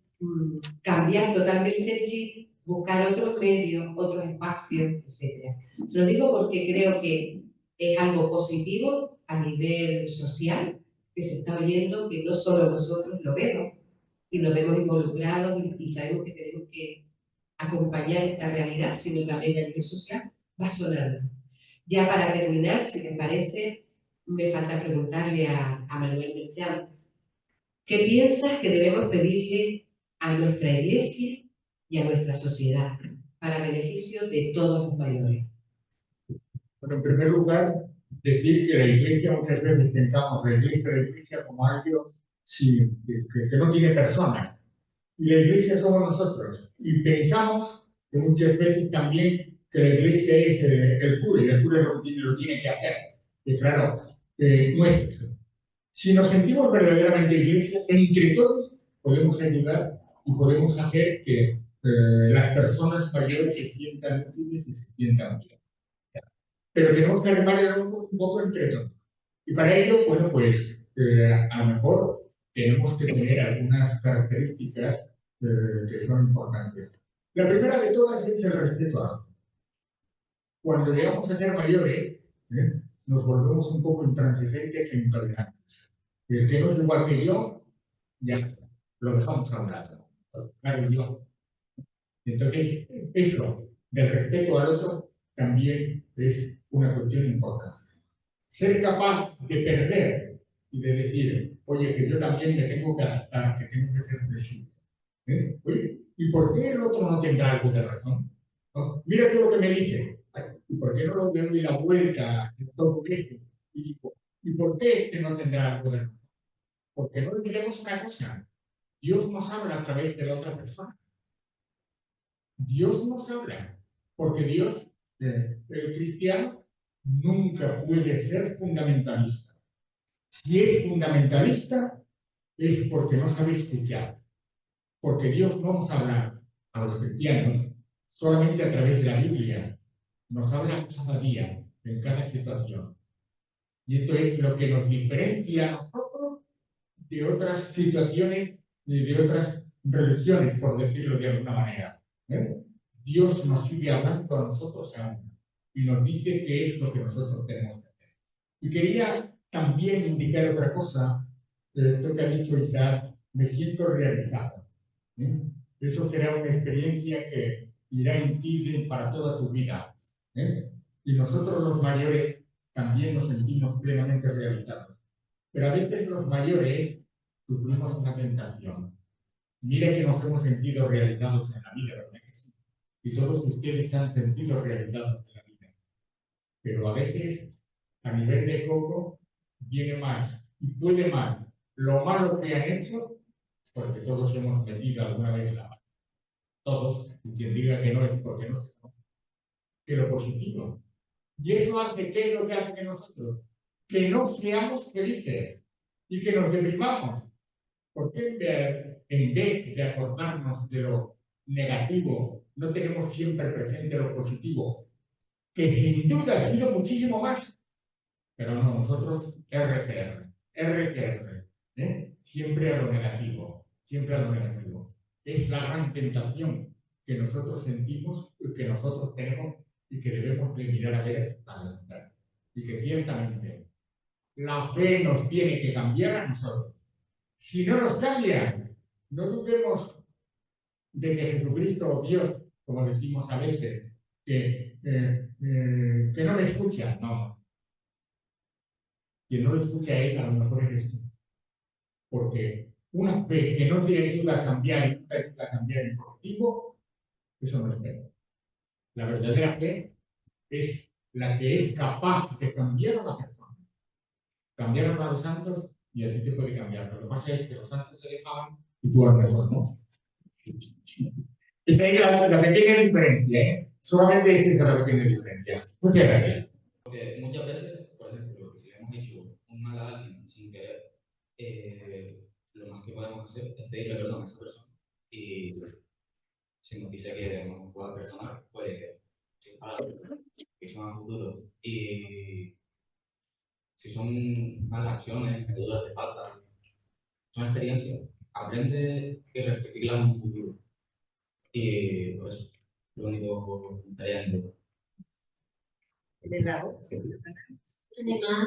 cambiar totalmente el chip, buscar otros medios, otros espacios, etc. Se lo digo porque creo que es algo positivo a nivel social, que se está oyendo, que no solo nosotros lo vemos y nos vemos involucrados y sabemos que tenemos que acompañar esta realidad, sino también a nivel social, va sonando. Ya para terminar, si les parece, me falta preguntarle a Manuel Merchán, ¿qué piensas que debemos pedirle a nuestra iglesia y a nuestra sociedad para beneficio de todos los mayores? Bueno, en primer lugar, decir que la iglesia, muchas veces pensamos la iglesia como algo que no tiene personas. Y la iglesia somos nosotros. Y pensamos que muchas veces también que la iglesia es el cura, y el cura lo tiene que hacer. Y claro, no es eso. Si nos sentimos verdaderamente iglesias, entre todos podemos ayudar y podemos hacer que las personas mayores se sientan útiles y se sientan bien. Pero tenemos que armar un poco entre todos. Y para ello, bueno, pues a lo mejor tenemos que tener algunas características que son importantes. La primera de todas es el respeto a otros. Cuando llegamos a ser mayores, nos volvemos un poco intransigentes e intolerantes. El que no es igual que yo, ya lo dejamos a un lado. Claro, yo. Entonces, eso del respeto al otro también es una cuestión importante. Ser capaz de perder y de decir, oye, que yo también me tengo que adaptar, que tengo que ser flexible. Oye, ¿y por qué el otro no tendrá algo de razón? ¿No? Mira todo lo que me dice. ¿Y por qué no lo doy la vuelta a todo esto? Y digo, ¿y por qué este no tendrá algo de razón? Porque no olvidemos una cosa. Dios nos habla a través de la otra persona. Dios nos habla. Porque Dios, el cristiano, nunca puede ser fundamentalista. Si es fundamentalista, es porque no sabe escuchar. Porque Dios no nos habla a los cristianos solamente a través de la Biblia. Nos habla cada día, en cada situación. Y esto es lo que nos diferencia a nosotros de otras situaciones y de otras religiones, por decirlo de alguna manera. Dios nos sigue hablando a nosotros aún y nos dice qué es lo que nosotros tenemos que hacer. Y quería también indicar otra cosa, esto que ha dicho Isaac, me siento realizado. Eso será una experiencia que irá en ti para toda tu vida. Y nosotros los mayores también nos sentimos plenamente realizados. Pero a veces los mayores sufrimos una tentación. Mira que nos hemos sentido realizados en la vida, ¿verdad que sí? y todos ustedes se han sentido realizados en la vida. Pero a veces, a nivel de coco, viene más y puede más lo malo que han hecho, porque todos hemos metido alguna vez la mano. Todos, y quien diga que no es porque no se conoce, que lo positivo. Y eso hace, ¿qué es lo que hace que nosotros? Que no seamos felices y que nos deprimamos. Porque en vez de acordarnos de lo negativo, no tenemos siempre presente lo positivo, que sin duda ha sido muchísimo más. Pero no, nosotros RTR, siempre a lo negativo, siempre a lo negativo. Es la gran tentación que nosotros sentimos, que nosotros tenemos y que debemos de mirar a ver para ayudar. Y que ciertamente la fe nos tiene que cambiar a nosotros. Si no nos cambia, no dudemos de que Jesucristo o Dios, como decimos a veces, que no me escucha. No. Quien no lo escucha a él, a lo mejor eres tú. Porque una fe que no te ayuda a cambiar y no te ayuda a cambiar en positivo, eso no es fe. La verdadera fe es la que es capaz de cambiar a la persona. Cambiaron a los santos y a ti te puede cambiar. Lo que pasa es que los santos se dejaban y tú al mejor no. Esa es la pequeña diferencia, ¿eh? Solamente esa es la pequeña diferencia. Muchas gracias. Porque muchas veces, por ejemplo, si le hemos hecho un mal a alguien sin querer, lo más que podemos hacer es pedirle perdón a esa persona. Y si nos dice que no nos pueda perdonar, pues que son a futuro. Y si son malas acciones, meteduras de pata, son experiencias, aprende y rectificarlas en un futuro. Y pues, lo único que me gustaría decir. Además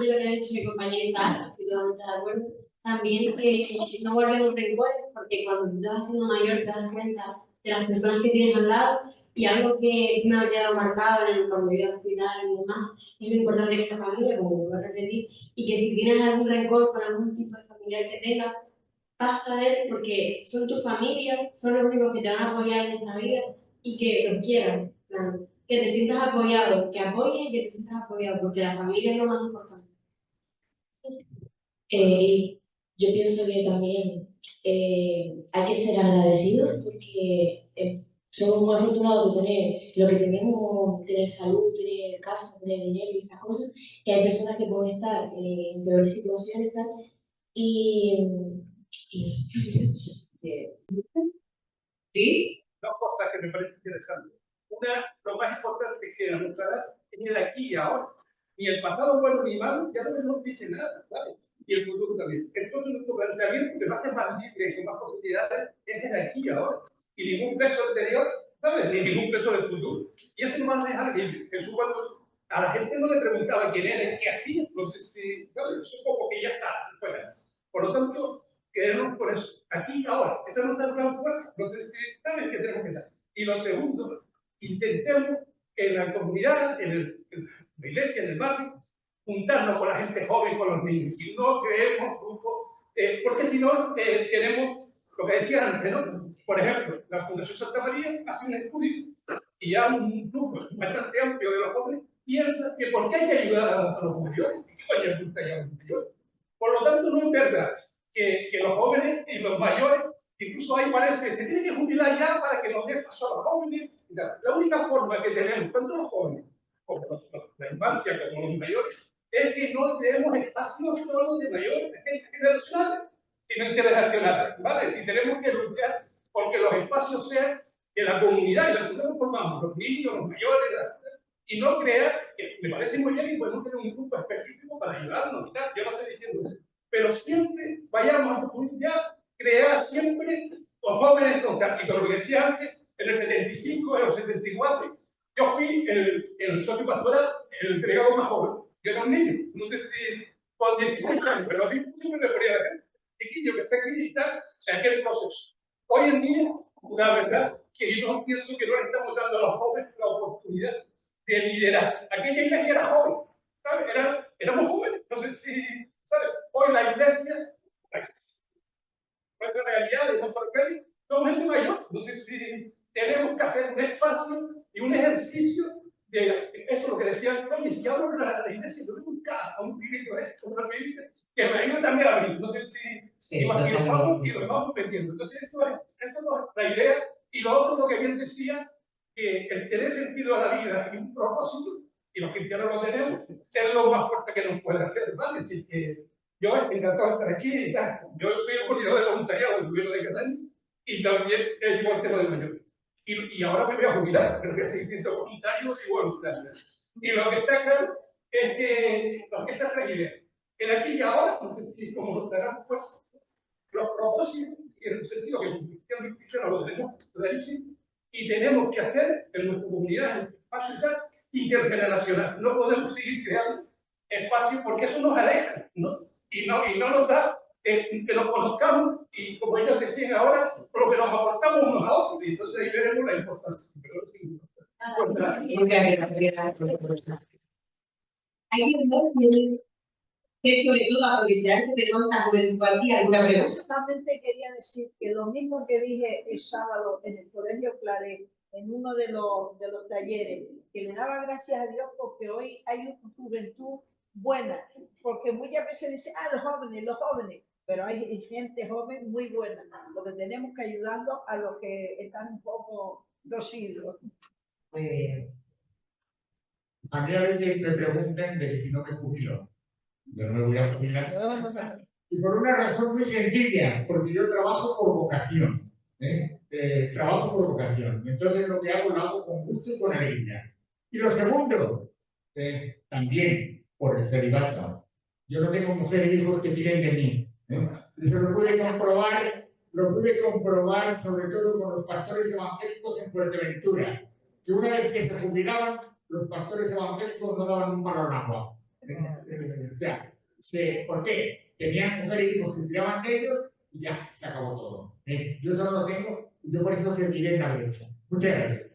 de lo que ha dicho mi compañera Isabel, estoy totalmente de acuerdo. También que no guardemos rencores, porque cuando tú te vas haciendo mayor te das cuenta de las personas que tienes al lado, y algo que sí me ha quedado marcado cuando yo al hospital y demás, es lo importante que es la familia, como vuelvo a repetir, y que si tienes algún rencor con algún tipo de familiar que tengas, vas a ver, porque son tu familia, son los únicos que te van a apoyar en esta vida y que los quieran, claro. Que te sientas apoyado, que apoyen y que te sientas apoyado, porque la familia es lo más importante. Yo pienso que también hay que ser agradecidos porque somos muy afortunados de tener lo que tenemos, tener salud, tener casa, tener dinero y esas cosas, que hay personas que pueden estar en peores situaciones tal, y eso. ¿Sí? Dos cosas que me parecen interesantes. Una, lo más importante que demostrará es el aquí y ahora. Ni el pasado bueno ni malo ya no nos dice nada, ¿vale? Y el futuro también. Entonces, nuestro planteamiento que más es más libre, que más posibilidades, es el aquí y ahora. Y ningún peso anterior, ¿sabes? Ni ningún peso del futuro. Y eso nos va a dejar libre. Jesús, cuando a la gente no le preguntaba quién era, qué hacía, no sé si, ¿sabes? Supongo que ya está fuera. Por lo tanto, queremos por eso, aquí y ahora. Esa es nuestra gran fuerza. No sé si saben que tenemos que dar. Y lo segundo, intentemos que en la comunidad, en la iglesia, en el barrio, juntarnos con la gente joven, con los niños. Si no creemos grupos, porque si no, tenemos lo que decía antes, ¿no? Por ejemplo, la Fundación Santa María hace un estudio y ya un grupo bastante amplio de los jóvenes piensa que por qué hay que ayudar a los mayores. ¿Qué coño es ayudar a los mayores? Por lo tanto, no es verdad que los jóvenes y los mayores, incluso ahí parece que se tienen que jubilar ya para que nos dé paso a los jóvenes. La única forma que tenemos, tanto los jóvenes como la infancia, como los mayores, es que no tenemos espacios solo de mayores, de gente generacional, sino intergeneracional, ¿vale? Si tenemos que luchar porque los espacios sean de la comunidad, y la comunidad formamos, los niños, los mayores, y no crear, que me parece muy bien y podemos tener un grupo específico para ayudarnos y tal, yo no estoy diciendo eso, pero siempre vayamos a ya crear siempre los jóvenes contactos. Y como lo decía antes, en el 75, en el 74, yo fui el socio pastoral, el delegado más joven. Yo era un niño, no sé si con 16 años, pero a mí siempre me ponía de gente, chiquillo que está aquí y tal, en aquel proceso. Hoy en día, la verdad, que yo pienso que no le estamos dando a los jóvenes la oportunidad de liderar. Aquella iglesia era joven, ¿sabes? Éramos jóvenes, no sé si, ¿sabes? Hoy la iglesia, nuestra realidad de nuestro país, somos gente mayor, no sé si tenemos que hacer un espacio lo que dice, que me ayude también a abrir. No sé si Sí, y los totalmente. vamos vendiendo. Entonces, eso es la idea. Y lo otro, lo que bien decía, que el tener sentido a la vida y un propósito, y los cristianos lo tenemos, es lo más fuerte que nos puede hacer, ¿vale? Así que yo encantado de estar aquí y tal. Yo soy el coordinador de voluntariado del gobierno de Cataluña y también llevo el tema del mayor. Y ahora me voy a jubilar, pero voy a seguir siendo voluntario y voluntario. Y lo que está claro es que lo que está claro en aquí y ahora, no sé si como lo darán, pues, los propósitos y el sentido que el cristiano lo tenemos clarísimo y tenemos que hacer en nuestra comunidad, en nuestro espacio y tal, intergeneracional. No podemos seguir creando espacios porque eso nos aleja, ¿no? Y no nos da que nos conozcamos y, como ellos decían ahora, lo que nos aportamos unos a otros. Y entonces ahí veremos la importancia. Muchas gracias. Hay que sobre todo aprovechar que tenemos esta juventud aquí, alguna pregunta. Solamente quería decir que lo mismo que dije el sábado en el Colegio Claret, en uno de los talleres, que le daba gracias a Dios porque hoy hay una juventud buena, porque muchas veces dicen, los jóvenes, pero hay gente joven muy buena, lo que tenemos que ayudando a los que están un poco dosidos. Muy bien. A mí a veces me preguntan de que si no me jubilo. Yo no me voy a jubilar. Y por una razón muy sencilla, porque yo trabajo por vocación. Trabajo por vocación. Entonces lo que lo hago con gusto y con alegría. Y lo segundo, también por el celibato. Yo no tengo mujer y hijos que tiren de mí. Eso lo pude comprobar sobre todo con los pastores evangélicos en Fuerteventura, que una vez que se jubilaban, los pastores evangélicos no daban un palo al agua. O sea, ¿por qué? Tenían mujeres y hijos que tiraban de ellos y ya, se acabó todo. Yo solo lo tengo y yo por eso serviré en la brecha. Muchas gracias.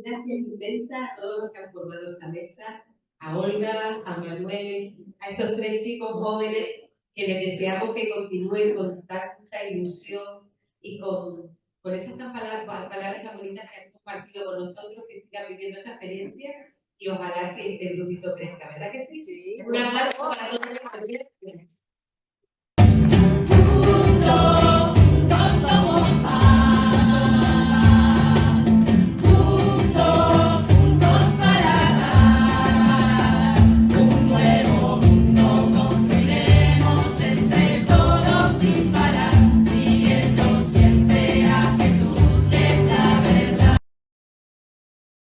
Gracias inmensas a todos los que han formado esta mesa, a Olga, a Manuel, a estos tres chicos jóvenes que les deseamos que continúen con tanta ilusión y con esas palabras tan bonitas que han compartido con nosotros, que sigan viviendo esta experiencia y ojalá que este grupito crezca, ¿verdad que sí? Sí. Un aplauso para todos los que